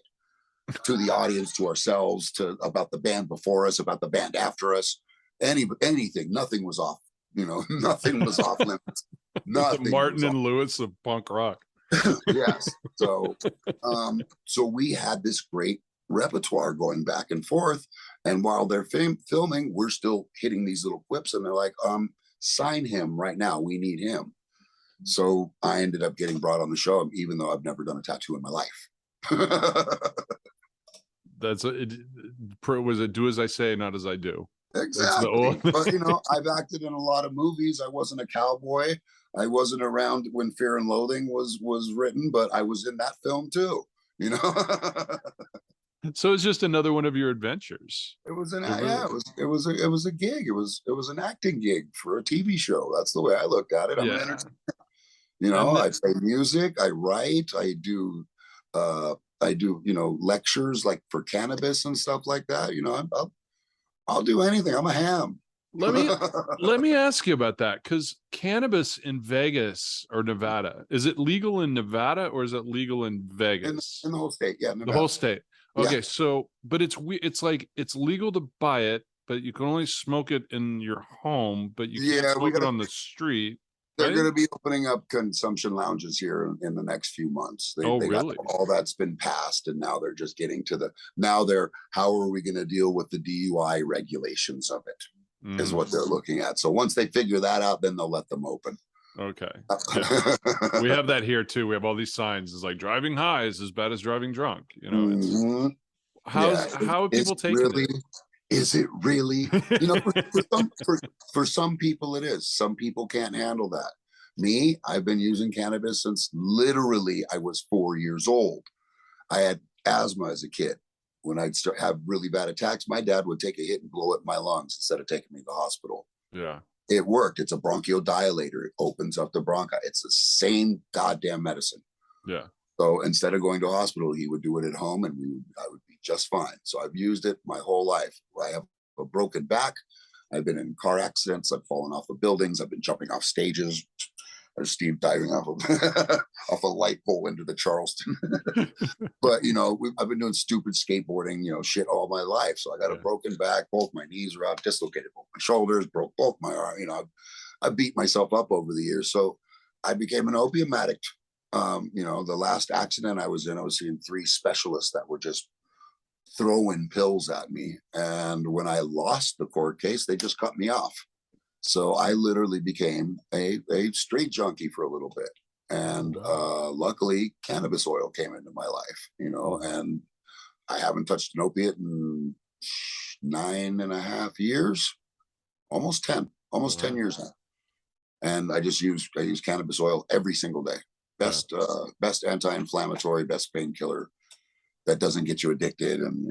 to the audience, to ourselves, about the band before us, about the band after us, anything. Nothing was off. You know, nothing was off limits. Nothing. The Martin and Lewis of punk rock. Yes. So we had this great repertoire going back and forth, and while they're filming, we're still hitting these little quips, and they're like, sign him right now, we need him. So I ended up getting brought on the show, even though I've never done a tattoo in my life. Was it do as I say, not as I do? Exactly. But you know, I've acted in a lot of movies. I wasn't a cowboy. I wasn't around when Fear and Loathing was written, but I was in that film too, you know. So it's just another one of your adventures. It was it was a gig. It was an acting gig for a TV show. That's the way I look at it. I'm an entertainer. You know, I play music, I write, I do I do, lectures like for cannabis and stuff like that. I'll do anything. I'm a ham. Let me ask you about that, because cannabis in Vegas or Nevada, is it legal in Nevada or is it legal in Vegas? In the whole state, yeah. The whole state. Okay, Yeah. so but it's like it's legal to buy it, but you can only smoke it in your home, but you can't smoke it on the street. They're right? going to be opening up consumption lounges here in the next few months. They Really? All that's been passed, and now they're just getting to how are we going to deal with the DUI regulations of it? Is what they're looking at. So once they figure that out, then they'll let them open. Okay. Yeah. We have that here too. We have all these signs. It's like driving high is as bad as driving drunk. How are people taking it? Is it really? For some people it is. Some people can't handle that. Me, I've been using cannabis since literally I was 4 years old. I had asthma as a kid. When I'd have really bad attacks, my dad would take a hit and blow up my lungs instead of taking me to the hospital. Yeah. It worked. It's a bronchodilator. It opens up the bronchi. It's the same goddamn medicine. Yeah. So instead of going to a hospital, he would do it at home, and I would be just fine. So I've used it my whole life. I have a broken back. I've been in car accidents. I've fallen off of buildings. I've been jumping off stages. Or Steve diving off off a light pole into the Charleston. But I've been doing stupid skateboarding, shit all my life. So I got a broken back, both my knees are up, dislocated both my shoulders, broke both my arm. I beat myself up over the years. So I became an opium addict. The last accident I was seeing 3 specialists that were just throwing pills at me. And when I lost the court case, they just cut me off. So I literally became a street junkie for a little bit. And luckily, cannabis oil came into my life, and I haven't touched an opiate in 9.5 years, almost 10 years now. And I use cannabis oil every single day. Best anti-inflammatory, best painkiller that doesn't get you addicted and,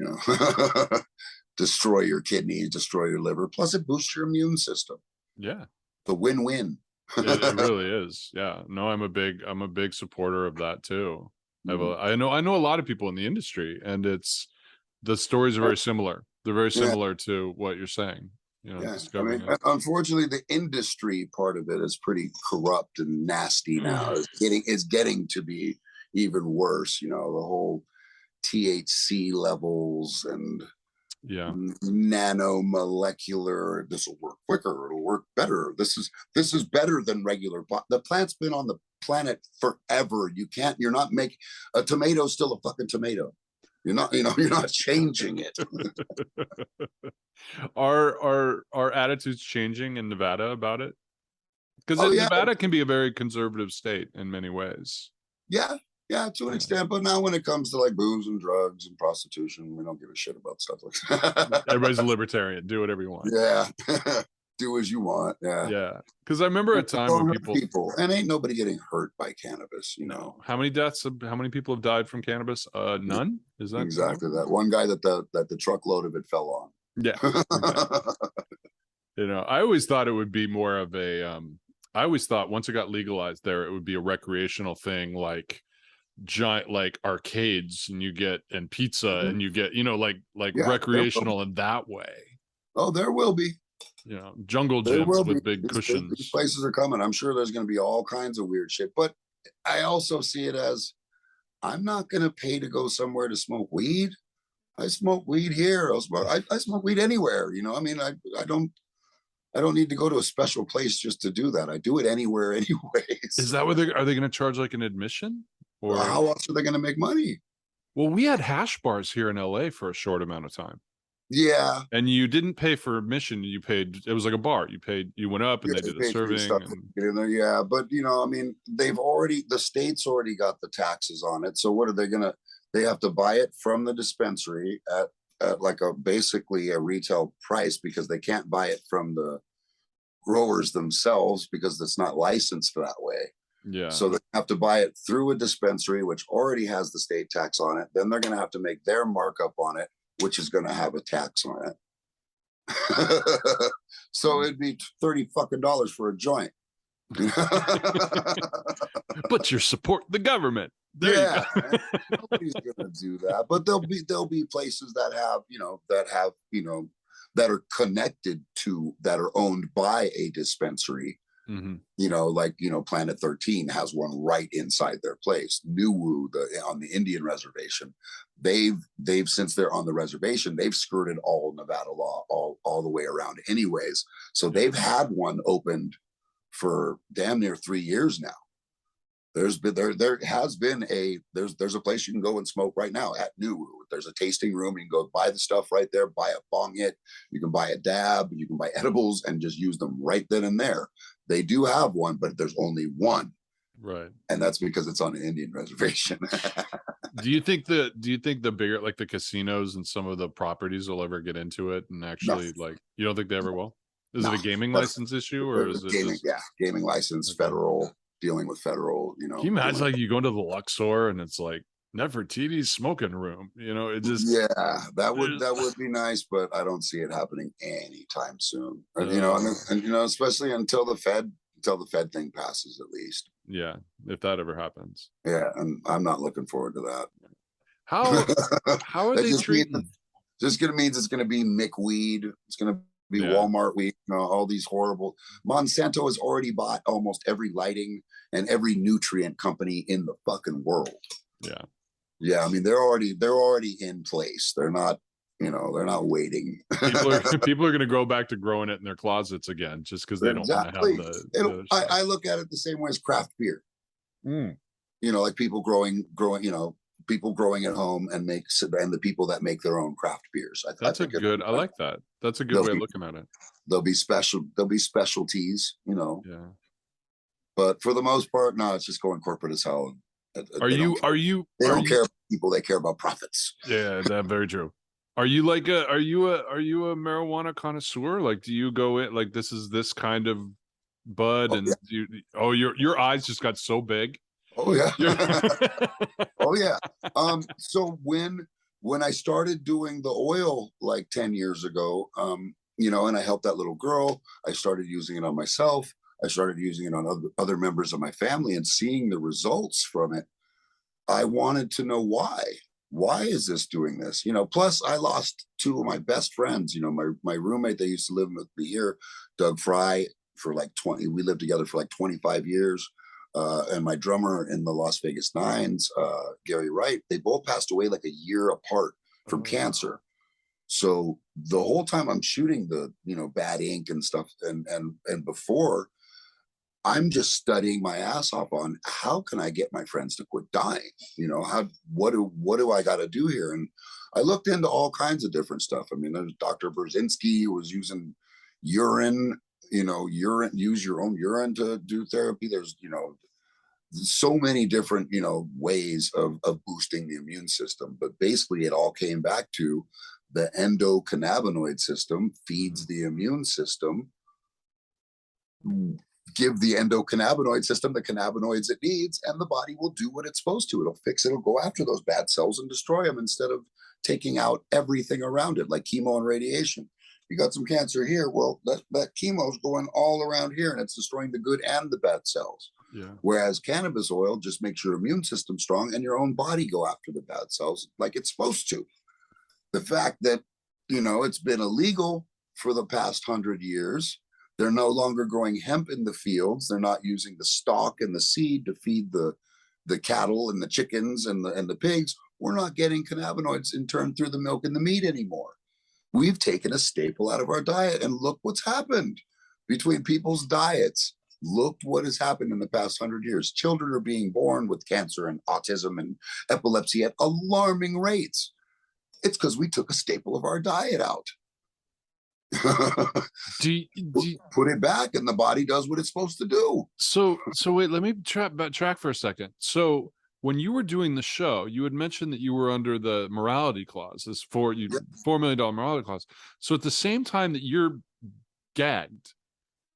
destroy your kidneys, destroy your liver. Plus it boosts your immune system. Yeah. The win-win. It really is. Yeah. No, I'm a big supporter of that too. I know a lot of people in the industry, and the stories are very similar. They're very similar to what you're saying. Unfortunately, the industry part of it is pretty corrupt and nasty now. It's getting to be even worse. The whole THC levels and nanomolecular. This will work quicker. It'll work better. This is better than regular pot. The plant's been on the planet forever. You're not making a tomato still a fucking tomato. You're not changing it. Are attitudes changing in Nevada about it? Because Nevada can be a very conservative state in many ways. Yeah, to an extent. But now when it comes to like booze and drugs and prostitution, we don't give a shit about stuff like that. Everybody's a libertarian. Do whatever you want. Yeah. Do as you want. Yeah. Yeah. Because I remember a time when people and ain't nobody getting hurt by cannabis, How many people have died from cannabis? None? Is that exactly that one guy that the truckload of it fell on? Yeah. I always thought it would be more of a I always thought once it got legalized there, it would be a recreational thing, like giant, like arcades, and pizza, and you get, recreational in that way. Oh, there will be. Jungle gyms with big cushions. These places are coming. I'm sure there's going to be all kinds of weird shit. But I also see it as, I'm not going to pay to go somewhere to smoke weed. I smoke weed here. I smoke weed anywhere. I don't need to go to a special place just to do that. I do it anywhere anyways. Is that what are they going to charge like an admission? Or how else are they going to make money? Well, we had hash bars here in LA for a short amount of time. Yeah. And you didn't pay for admission. You paid, it was like a bar. You went up and they did a serving. Get in there, yeah. But the state's already got the taxes on it. So what are they they have to buy it from the dispensary at like basically a retail price, because they can't buy it from the growers themselves because it's not licensed that way. Yeah. So they have to buy it through a dispensary, which already has the state tax on it. Then they're going to have to make their markup on it, which is going to have a tax on it. So it'd be $30 fucking for a joint. But you support the government. There you go. Nobody's gonna do that. But there'll be places that have, that are connected to, that are owned by a dispensary. Like, Planet 13 has one right inside their place. Nuwu, on the Indian reservation, they've since they're on the reservation, they've skirted all Nevada law all the way around anyways. So they've had one opened for damn near 3 years now. There has been there's a place you can go and smoke right now at Nuwu. There's a tasting room. You can go buy the stuff right there, buy a bong hit. You can buy a dab, you can buy edibles and just use them right then and there. They do have one, but there's only one. Right. And that's because it's on an Indian reservation. Do you think the bigger, like the casinos and some of the properties will ever get into it and actually you don't think they ever will? Is it a gaming license issue or is it gaming? Yeah, gaming license, federal, dealing with federal, Can you imagine like you go into the Luxor and it's like Nefertiti's smoking room, it just that would be nice, but I don't see it happening anytime soon. And especially until the Fed thing passes, at least. Yeah, if that ever happens. Yeah, and I'm not looking forward to that. How are they treating? Just gonna means it's gonna be McWeed. It's gonna be Walmart weed. All these horrible. Monsanto has already bought almost every lighting and every nutrient company in the fucking world. Yeah. I mean, they're already in place. They're not, they're not waiting. People are going to go back to growing it in their closets again, just because they don't want to have the I look at it the same way as craft beer. Like people growing, people growing at home and the people that make their own craft beers. I like that. That's a good way of looking at it. There'll be specialties, Yeah. But for the most part, no, it's just going corporate as hell. They don't care about people, they care about profits. Yeah, that's very true. Are you a marijuana connoisseur? Like, do you go in like this is this kind of bud your eyes just got so big? Oh yeah. Oh yeah. So when I started doing the oil like 10 years ago, and I helped that little girl, I started using it on myself. I started using it on other members of my family and seeing the results from it. I wanted to know why. Why is this doing this? Plus I lost two of my best friends. My roommate that used to live with me here, Doug Fry, for like 20. We lived together for like 25 years. And my drummer in the Las Vegas Nines, Gary Wright, they both passed away like a year apart from cancer. So the whole time I'm shooting the, bad ink and stuff and before, I'm just studying my ass off on how can I get my friends to quit dying? What do I got to do here? And I looked into all kinds of different stuff. I mean, there's Dr. Brzezinski who was using urine, use your own urine to do therapy. There's, so many different, ways of boosting the immune system. But basically it all came back to the endocannabinoid system feeds the immune system. Give the endocannabinoid system the cannabinoids it needs, and the body will do what it's supposed to. It'll go after those bad cells and destroy them instead of taking out everything around it, like chemo and radiation. You got some cancer here, well, that chemo is going all around here, and it's destroying the good and the bad cells. Yeah. Whereas cannabis oil just makes your immune system strong and your own body go after the bad cells like it's supposed to. The fact that, it's been illegal for the past 100 years. They're no longer growing hemp in the fields. They're not using the stalk and the seed to feed the cattle and the chickens and the pigs. We're not getting cannabinoids in turn through the milk and the meat anymore. We've taken a staple out of our diet, and look what's happened between people's diets. Look what has happened in the past 100 years. Children are being born with cancer and autism and epilepsy at alarming rates. It's because we took a staple of our diet out. Put it back and the body does what it's supposed to do. So wait, let me track for a second. So when you were doing the show, you had mentioned that you were under the morality clause, this $4 million morality clause. So at the same time that you're gagged,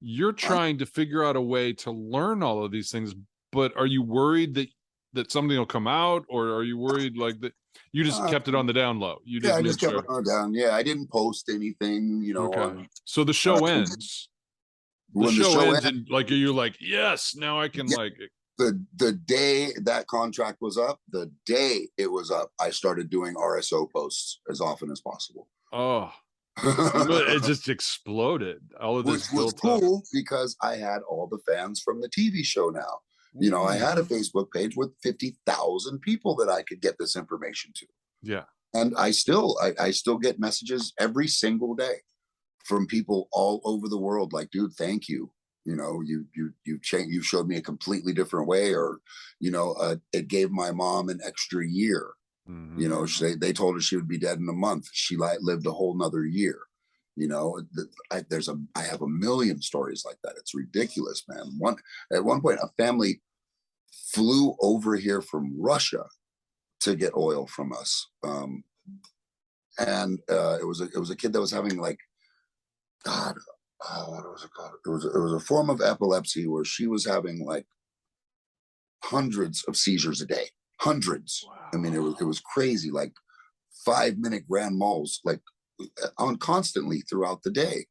you're trying to figure out a way to learn all of these things, but are you worried that something will come out, or are you worried like that you just kept it on the down low? I just kept it on down. Yeah, I didn't post anything, Okay. So the show ends. The show ends and like, are you like, yes, now I can like The day that contract was up, the day it was up, I started doing RSO posts as often as possible. Oh, it just exploded. All of this Which was cool because I had all the fans from the TV show now. You know, I had a Facebook page with 50,000 people that I could get this information to. Yeah. And I still get messages every single day from people all over the world like, dude, thank you. You know, you changed, you showed me a completely different way, or, you know, it gave my mom an extra year. Mm-hmm. You know, they told her she would be dead in a month. She lived a whole nother year. You know, I have a million stories like that. It's ridiculous, man. At one point, a family flew over here from Russia to get oil from us, and it was a kid that was having like, God. What was it called? It was a form of epilepsy where she was having like hundreds of seizures a day. Hundreds. Wow. I mean, it was crazy. Like 5-minute grand moles, like on constantly throughout the day.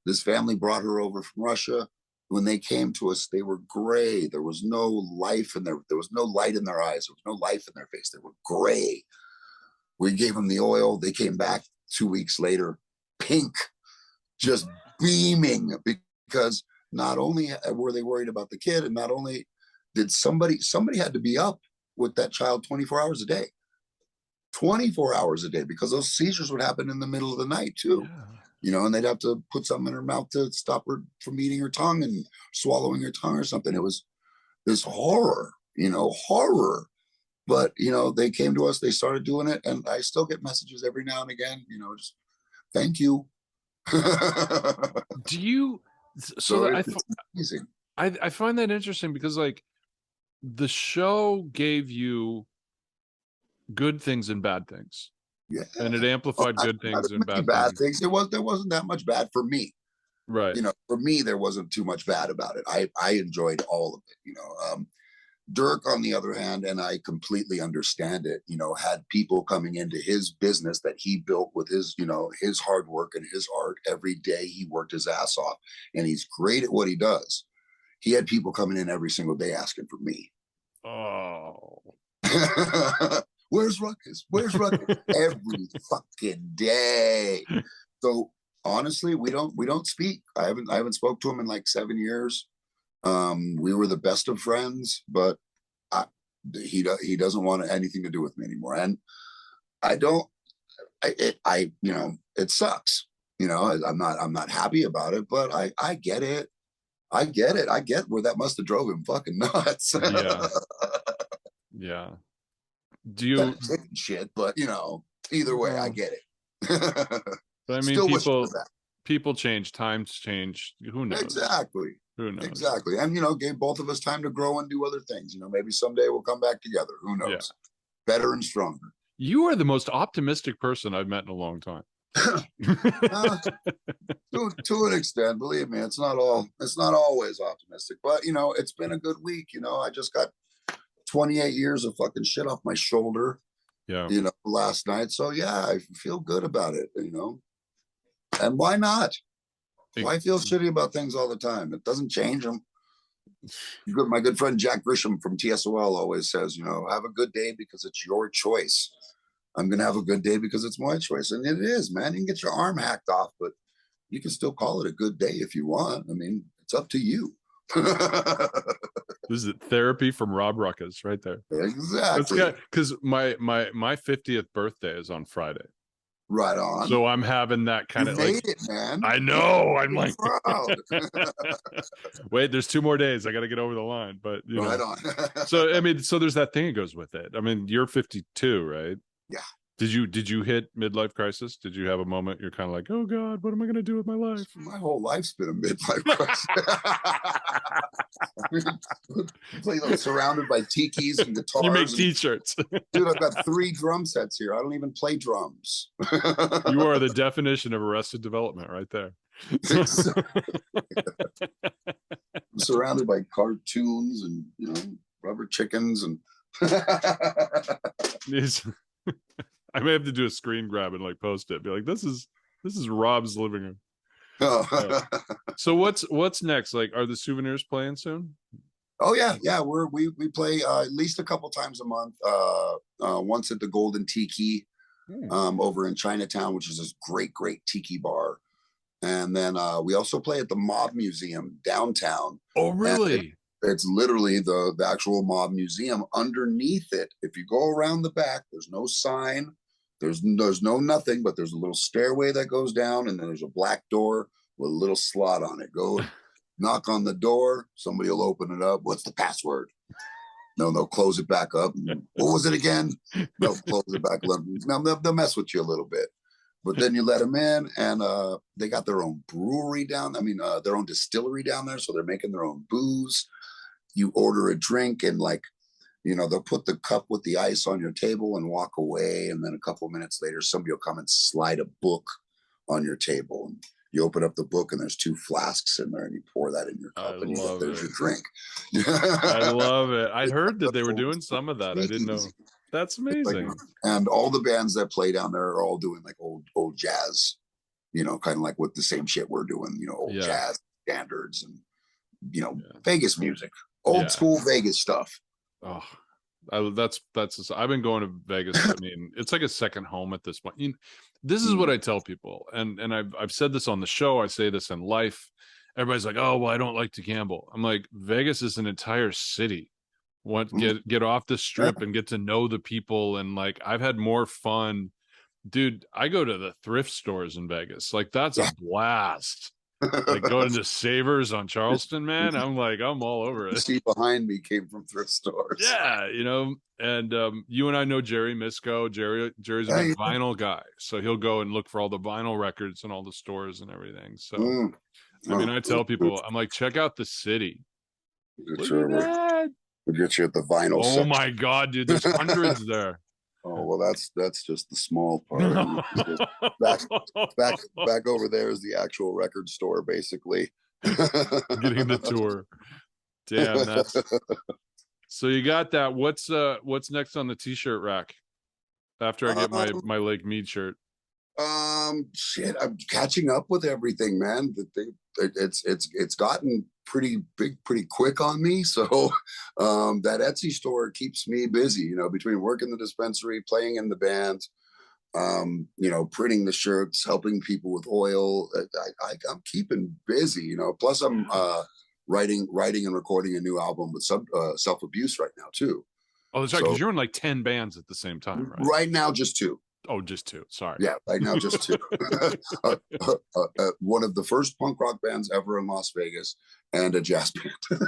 This family brought her over from Russia. When they came to us, they were gray. There was no life in there was no light in their eyes. There was no life in their face. They were gray. We gave them the oil. They came back 2 weeks later, pink, just beaming, because not only were they worried about the kid, and not only did somebody had to be up with that child 24 hours a day, 24 hours a day, because those seizures would happen in the middle of the night too. Yeah. You know, and they'd have to put something in her mouth to stop her from eating her tongue and swallowing her tongue or something. It was this horror. But, you know, they came to us, they started doing it, and I still get messages every now and again, you know, just thank you. Do you? So I find that interesting because, like, the show gave you good things and bad things. Yeah, and it amplified good things and bad things. There wasn't that much bad for me, right? You know, for me there wasn't too much bad about it. I enjoyed all of it. You know, Dirk, on the other hand, and I completely understand it, you know, had people coming into his business that he built with his, you know, his hard work and his art. Every day he worked his ass off, and he's great at what he does. He had people coming in every single day asking for me. Oh. Where's Ruckus? Where's Ruckus? Every fucking day. So honestly, we don't speak. I haven't spoke to him in like 7 years. We were the best of friends, but he doesn't want anything to do with me anymore. And you know, it sucks. You know, I'm not happy about it, but I get it. I get where that must have drove him fucking nuts. Yeah. Yeah. Do you shit? But you know, either way, I get it. But I mean, people change, times change. Who knows? Exactly. Who knows? Exactly. And you know, gave both of us time to grow and do other things. You know, maybe someday we'll come back together. Who knows? Yeah. Better and stronger. You are the most optimistic person I've met in a long time. To an extent, believe me, it's not always optimistic, but you know, it's been a good week. You know, I just got 28 years of fucking shit off my shoulder. Yeah. You know, last night. So yeah, I feel good about it, you know. And why not? Why feel shitty about things all the time? It doesn't change them. My good friend Jack Grisham from TSOL always says, you know, have a good day because it's your choice. I'm going to have a good day because it's my choice. And it is, man. You can get your arm hacked off, but you can still call it a good day if you want. I mean, it's up to you. This is therapy from Rob Ruckus right there. Exactly. Because my 50th birthday is on Friday. Right on. So I'm having that kind of like, it, man. I know. I'm like, proud. Wait, there's 2 more days. I got to get over the line. But you right know. On. So I mean, so there's that thing that goes with it. I mean, you're 52, right? Yeah. Did you hit midlife crisis? Did you have a moment you're kind of like, oh God, what am I going to do with my life? My whole life's been a midlife crisis. Surrounded by tikis and guitars. You make t-shirts. Dude, I've got 3 drum sets here. I don't even play drums. You are the definition of Arrested Development right there. I'm surrounded by cartoons and, you know, rubber chickens and I may have to do a screen grab and like post it. Be like, this is Rob's living room. Oh. So what's next? Like, are the souvenirs playing soon? Oh yeah, yeah. We play at least a couple times a month. Once at the Golden Tiki over in Chinatown, which is this great tiki bar. And then we also play at the Mob Museum downtown. Oh, really? It's literally the actual Mob Museum. Underneath it, if you go around the back, there's no sign, there's no nothing, but there's a little stairway that goes down, and then there's a black door with a little slot on it. Go knock on the door, somebody will open it up. What's the password? No, they'll close it back up. What was it again? They'll close it back. Now they'll mess with you a little bit. But then you let them in, and they got their own brewery down. Their own distillery down there, so they're making their own booze. You order a drink, and they'll put the cup with the ice on your table and walk away. And then a couple of minutes later, somebody will come and slide a book on your table, and you open up the book, and there's 2 flasks in there, and you pour that in your cup, and there's your drink. I love it. I heard that they were doing some of that. I didn't know. That's amazing. And all the bands that play down there are all doing like old jazz, kind of like with the same shit we're doing, old jazz standards and, Vegas music, old school Vegas stuff. Oh, that's I've been going to Vegas. I mean, it's like a second home at this point. This is what I tell people. And I've said this on the show. I say this in life. Everybody's like, oh, well, I don't like to gamble. I'm like, Vegas is an entire city. Get off the strip and get to know the people. And like, I've had more fun, dude. I go to the thrift stores in Vegas. Like, that's a blast. Like going to Savers on Charleston, man. I'm all over it. The seat behind me came from thrift stores. Yeah, and you and I know Jerry Misko. Jerry's a big vinyl guy, so he'll go and look for all the vinyl records and all the stores and everything. So I tell people, I'm like, check out the city. Look at that. We'll get you at the vinyl section. My God, dude, there's hundreds there. Oh, well, that's just the small part. back over there is the actual record store, basically. Getting the tour. Damn, so you got that. What's next on the t-shirt rack after I get my Lake Mead shirt? Shit, I'm catching up with everything, man. It's gotten pretty big pretty quick on me, so that Etsy store keeps me busy, between working the dispensary, playing in the band, printing the shirts, helping people with oil. I'm keeping busy, plus I'm writing and recording a new album with Self Abuse right now too. Oh, that's right, because you're in like 10 bands at the same time, right? Right now, just 2. Oh, just 2. Sorry. Yeah, right now just 2. One of the first punk rock bands ever in Las Vegas, and a jazz band.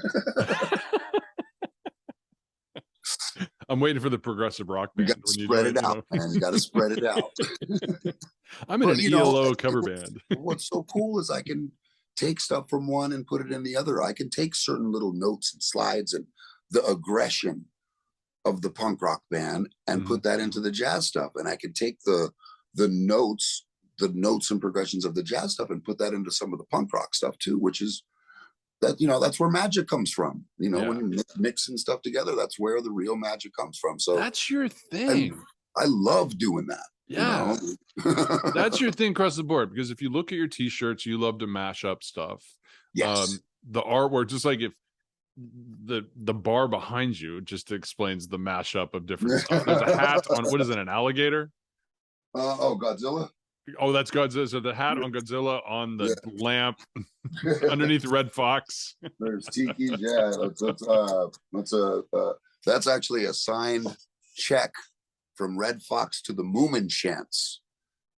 I'm waiting for the progressive rock band. You got to spread it out, man. You got to spread it out. I'm in an ELO cover band. What's so cool is I can take stuff from one and put it in the other. I can take certain little notes and slides and the aggression of the punk rock band and put that into the jazz stuff, and I can take the notes and progressions of the jazz stuff and put that into some of the punk rock stuff too, which is that's where magic comes from. When you mixing stuff together, that's where the real magic comes from. So that's your thing. I love doing that. Yeah. That's your thing across the board, because if you look at your t-shirts, you love to mash up stuff. Yes. The artwork, just like if the bar behind you just explains the mashup of different stuff. There's a hat on, what is it, an alligator? Godzilla. Oh, that's Godzilla. So the hat on Godzilla, on the lamp underneath Red Fox. There's Tiki's. Yeah, that's actually a signed check from Red Fox to the Moomin Chants.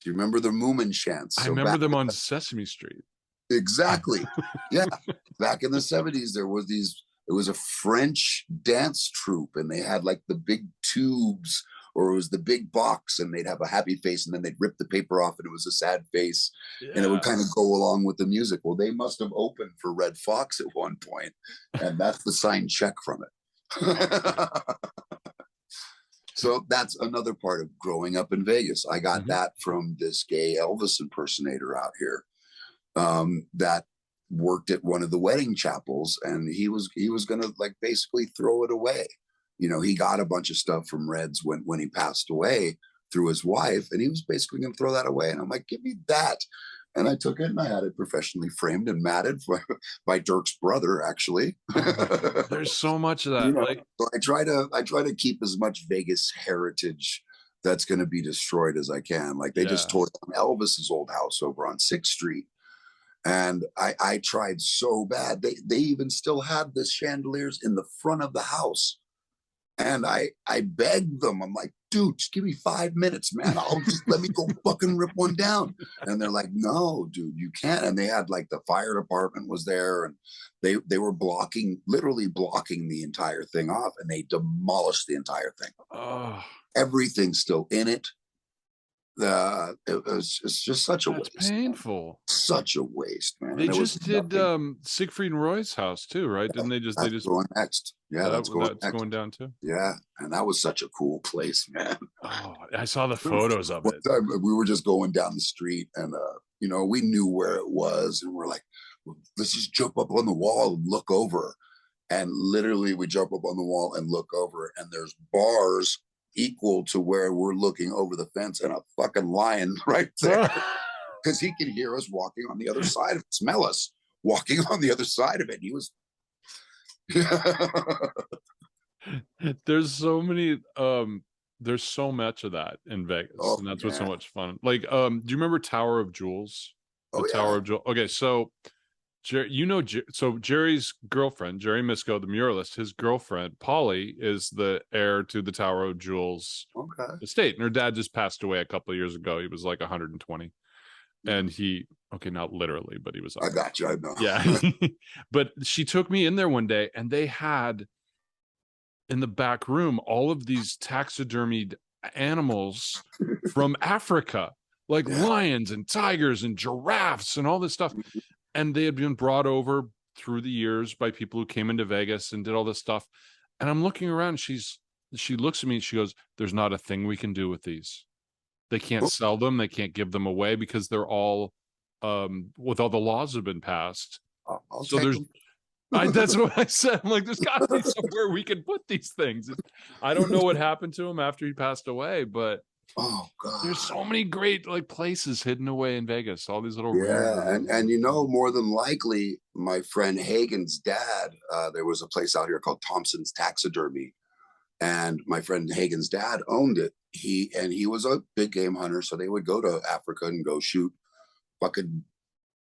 Do you remember the Moomin Chants? I remember them on Sesame Street. Exactly. Yeah. Back in the 70s, it was a French dance troupe, and they had like the big tubes, or it was the big box, and they'd have a happy face, and then they'd rip the paper off and it was a sad face. And it would kind of go along with the music. Well, they must have opened for Red Fox at one point, and that's the signed check from it. So that's another part of growing up in Vegas. I got that from this gay Elvis impersonator out here. That worked at one of the wedding chapels, and he was gonna like basically throw it away. He got a bunch of stuff from Reds when he passed away through his wife, and he was basically gonna throw that away. And I'm like, give me that. And I took it and I had it professionally framed and matted by Dirk's brother, actually. There's so much of that. You know, so I try to keep as much Vegas heritage that's going to be destroyed as I can. Like they just tore down Elvis's old house over on 6th Street. And I tried so bad. They even still had the chandeliers in the front of the house. And I begged them. I'm like, dude, just give me 5 minutes, man. I'll just let me go fucking rip one down. And they're like, no, dude, you can't. And they had like the fire department was there, and they were literally blocking the entire thing off, and they demolished the entire thing. Oh. Everything's still in it. It's just such a waste. It's painful. Such a waste, man. They just did Siegfried and Roy's house too, right? Didn't they just going next? Yeah, that's going down too. Yeah, and that was such a cool place, man. Oh, I saw the photos of it. We were just going down the street, and you know, we knew where it was, and we're like, let's just jump up on the wall and look over. And literally, we jump up on the wall and look over, and there's bars equal to where we're looking over the fence, and a fucking lion right there, because he could hear us walking on the other side of it, smell us walking on the other side of it. He was there's so many there's so much of that in Vegas, and that's what's so much fun. Like do you remember Tower of Jewels? Tower of Jewels. Okay, so so Jerry's girlfriend, Jerry Misko, the muralist, his girlfriend, Polly, is the heir to the Tower of Jewels estate. And her dad just passed away a couple of years ago. He was like 120. And not literally, but he was. I got you. I know. Yeah. But she took me in there one day, and they had in the back room all of these taxidermied animals from Africa, like lions and tigers and giraffes and all this stuff. And they had been brought over through the years by people who came into Vegas and did all this stuff. And I'm looking around. She looks at me and she goes, "There's not a thing we can do with these. They can't sell them. They can't give them away because they're all, with all the laws have been passed." So there's, that's what I said. I'm like, there's got to be somewhere we can put these things. I don't know what happened to him after he passed away, but oh god, there's so many great like places hidden away in Vegas, all these little and you know, more than likely my friend Hagen's dad, there was a place out here called Thompson's Taxidermy, and my friend Hagen's dad owned it. He was a big game hunter, so they would go to Africa and go shoot fucking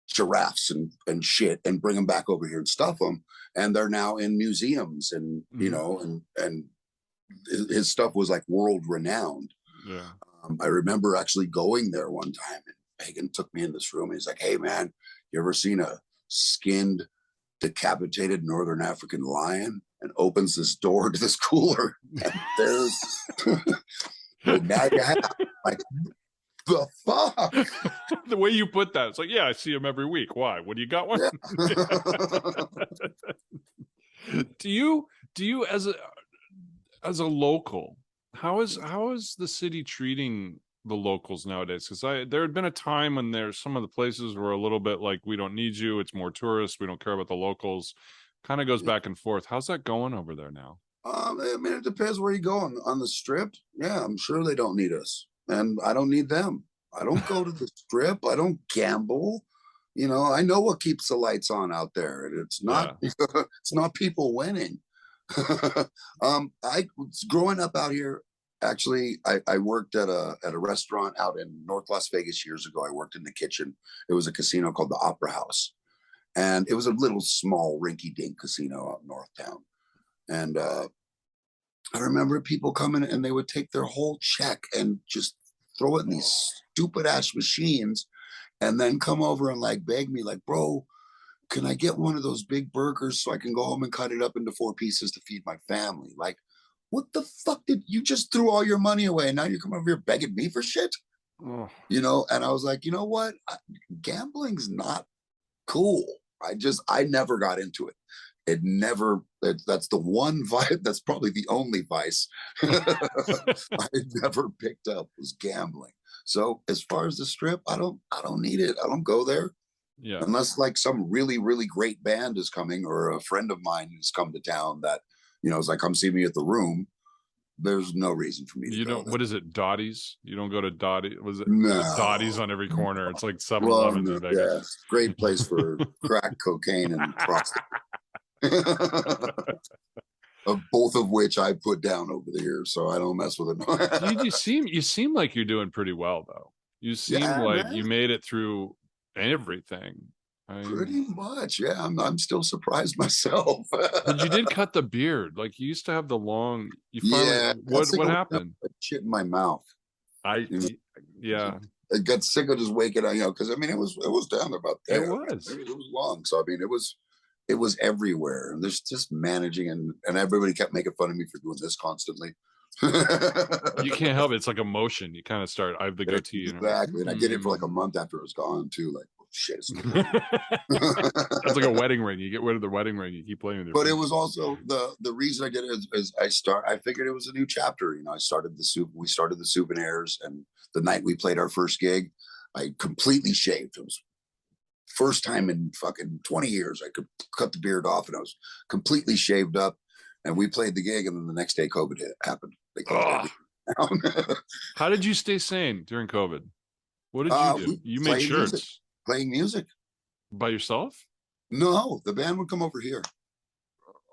giraffes and shit and bring them back over here and stuff them, and they're now in museums, and you know, and his stuff was like world renowned. Yeah. I remember actually going there one time, and Hagen took me in this room, and he's like, "Hey man, you ever seen a skinned, decapitated Northern African lion?" And opens this door to this cooler, and there's like, the fuck? The way you put that, it's like, yeah, I see him every week. Why? What, do you got one? Yeah. Do you as a local, how is the city treating the locals nowadays? Because there had been a time when there's some of the places were a little bit like, we don't need you, it's more tourists, we don't care about the locals. Kind of goes back and forth. How's that going over there now? I mean, it depends where you go on the strip. Yeah, I'm sure they don't need us, and I don't need them. I don't go to the strip. I don't gamble. You know, I know what keeps the lights on out there, and it's not it's not people winning. I was growing up out here. Actually, I worked at a restaurant out in North Las Vegas years ago. I worked in the kitchen. It was a casino called the Opera House. And it was a little small rinky-dink casino out in Northtown. And I remember people coming and they would take their whole check and just throw it in these stupid ass machines, and then come over and like beg me, like, "Bro, can I get one of those big burgers so I can go home and cut it up into 4 pieces to feed my family?" Like, what the fuck did you just threw all your money away, and now you're coming over here begging me for shit? Oh. You know, and I was like, you know what? Gambling's not cool. I never got into it. That's the one vice. That's probably the only vice I never picked up was gambling. So as far as the strip, I don't need it. I don't go there. Yeah. Unless like some really, really great band is coming, or a friend of mine has come to town that, you know, is like, "Come see me at the Room." There's no reason for me to You go don't, there. what is it, Dottie's? You don't go to Dottie? Was it No. Dottie's on every corner? It's like 7 Well, Elevens no, in Vegas. yeah, great place for crack, cocaine, and prostitute. Both of which I put down over the years, so I don't mess with it. Dude, you seem like you're doing pretty well, though. You seem like you made it through everything. Pretty much, yeah. I'm still surprised myself. But you did cut the beard. Like you used to have the long. You finally, what happened? Shit in my mouth. Yeah. I got sick of just waking up, because I mean it was down about there. It was long, so I mean it was everywhere, and there's just managing, and everybody kept making fun of me for doing this constantly. You can't help it. It's like emotion. You kind of start. I have the goatee. Exactly, and I did it for like a month after it was gone too. Like, oh, shit. That's like a wedding ring. You get rid of the wedding ring. You keep playing with it. But it was also the reason I did it is I figured it was a new chapter. We started the souvenirs, and the night we played our first gig, I completely shaved. It was first time in fucking 20 years I could cut the beard off, and I was completely shaved up. And we played the gig, and then the next day COVID happened. They closed everything down. How did you stay sane during COVID? What did you do? You made shirts. Playing music. By yourself? No, the band would come over here.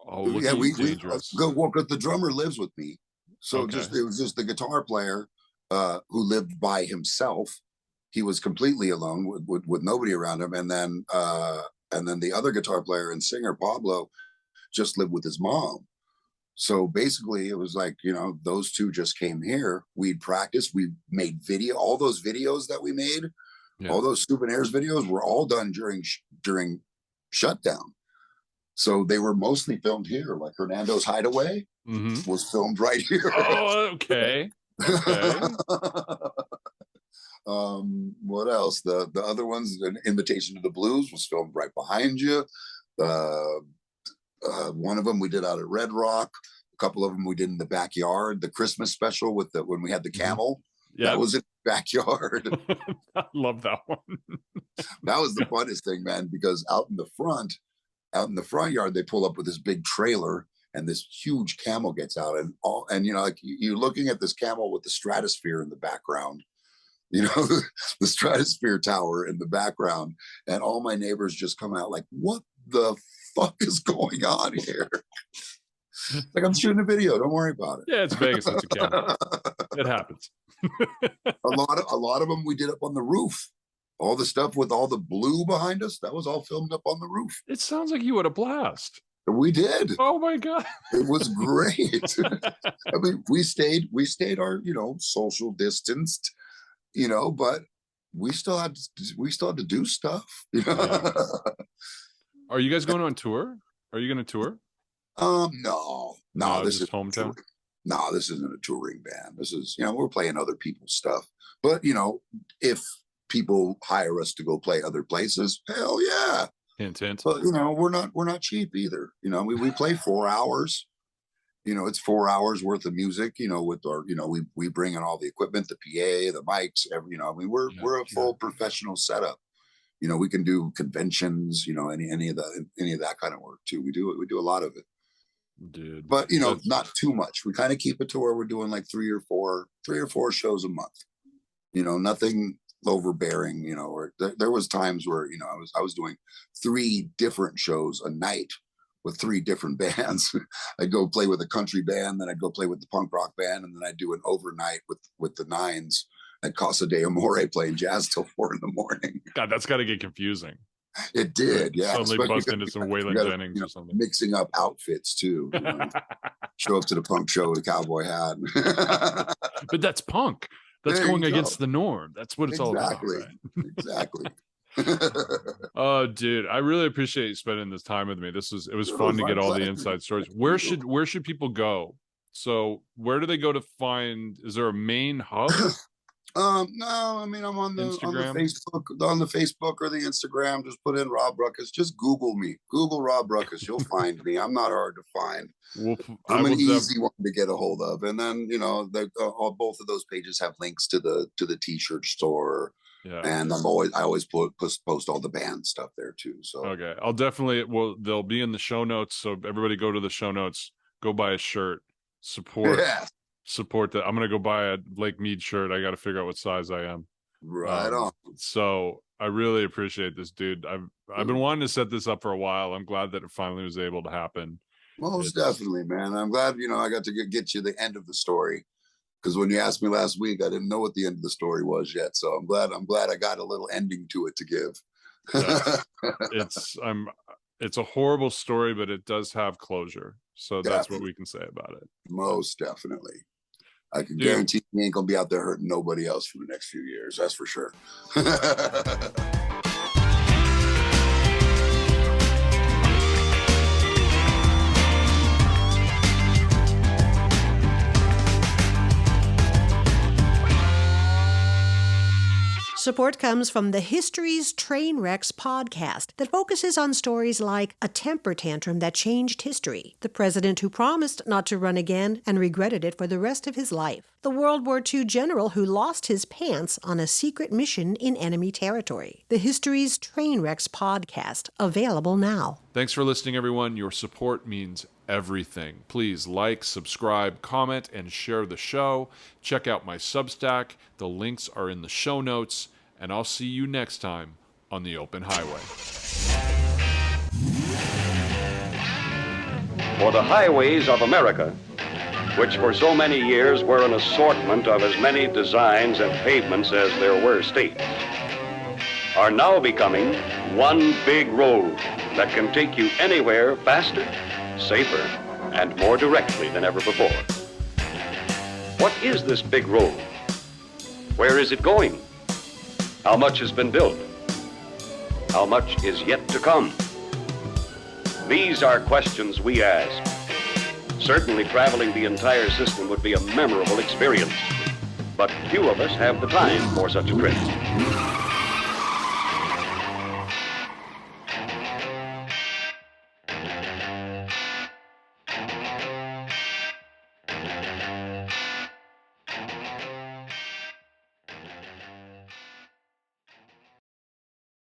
Oh, yeah, we go. Well, because the drummer lives with me, so it was just the guitar player who lived by himself. He was completely alone with nobody around him, and then the other guitar player and singer Pablo just lived with his mom. So basically, it was like, those two just came here. We'd practice. We made all those videos that we made, all those souvenirs videos were all done during shutdown. So they were mostly filmed here. Like Hernando's Hideaway was filmed right here. Oh, okay. What else? The other ones, an Invitation to the Blues was filmed right behind you. One of them we did out at Red Rock. A couple of them we did in the backyard. The Christmas special when we had the camel. Yeah, that was in the backyard. I love that one. That was the funnest thing, man, because out in the front yard, they pull up with this big trailer, and this huge camel gets out, and you're looking at this camel with the stratosphere in the background. The stratosphere tower in the background, and all my neighbors just come out like, what the fuck is going on here? Like, I'm shooting a video, don't worry about it. Yeah, it's Vegas. It's a camera. It happens. a lot of them we did up on the roof. All the stuff with all the blue behind us, that was all filmed up on the roof. It sounds like you had a blast. We did. Oh my God. It was great. I mean, we stayed our, social distanced, but we still had to do stuff. Yeah. Are you guys going on tour? Are you going to tour? No. This is hometown. No, this isn't a touring band. This is, we're playing other people's stuff. But if people hire us to go play other places, hell yeah. Hint, hint. But we're not cheap either. We play 4 hours. It's 4 hours worth of music. With our, we bring in all the equipment, the PA, the mics. We're a full professional setup. We can do conventions. Any of that kind of work too. We do a lot of it. Dude, but not too much. We kind of keep it to where we're doing like three or four shows a month. Nothing overbearing. Or there was times where I was doing 3 different shows a night with 3 different bands. I'd go play with a country band, then I'd go play with the punk rock band, and then I'd do an overnight with the Nines at Casa de Amore playing jazz till 4 a.m. God, that's got to get confusing. It did, yeah. Suddenly bust into some Waylon Jennings or something. Mixing up outfits too. Show up to the punk show with a cowboy hat. But that's punk. That's going against the norm. That's what it's all about. Right? Exactly. Oh, dude, I really appreciate you spending this time with me. It was fun to get all the inside stories. Where should people go? So where do they go to find? Is there a main hub? No, I mean, I'm on the Facebook or the Instagram. Just put in Rob Ruckus. Just Google me. Google Rob Ruckus. You'll find me. I'm not hard to find. I'm an easy one to get a hold of. And then both of those pages have links to the t-shirt store. Yeah. And I always post all the band stuff there too. So okay, I'll definitely. Well, they'll be in the show notes. So everybody go to the show notes. Go buy a shirt. Support. support that. I'm gonna go buy a Lake Mead shirt. I got to figure out what size I am. Right on. So I really appreciate this, dude. I've been wanting to set this up for a while. I'm glad that it finally was able to happen. Most definitely, man. I'm glad, I got to get you the end of the story, because when you asked me last week, I didn't know what the end of the story was yet. So I'm glad I got a little ending to it to give. Yeah. It's a horrible story, but it does have closure. So that's what we can say about it. Most definitely. I can guarantee you ain't gonna be out there hurting nobody else for the next few years. That's for sure. Support comes from the History's Train Wrecks podcast that focuses on stories like a temper tantrum that changed history, the president who promised not to run again and regretted it for the rest of his life, the World War II general who lost his pants on a secret mission in enemy territory. The History's Train Wrecks podcast, available now. Thanks for listening, everyone. Your support means everything. Please like, subscribe, comment, and share the show. Check out my Substack. The links are in the show notes, and I'll see you next time on the Open Highway. For the highways of America, which for so many years were an assortment of as many designs and pavements as there were states, are now becoming one big road that can take you anywhere faster, safer, and more directly than ever before. What is this big road? Where is it going? How much has been built? How much is yet to come? These are questions we ask. Certainly traveling the entire system would be a memorable experience, but few of us have the time for such a trip.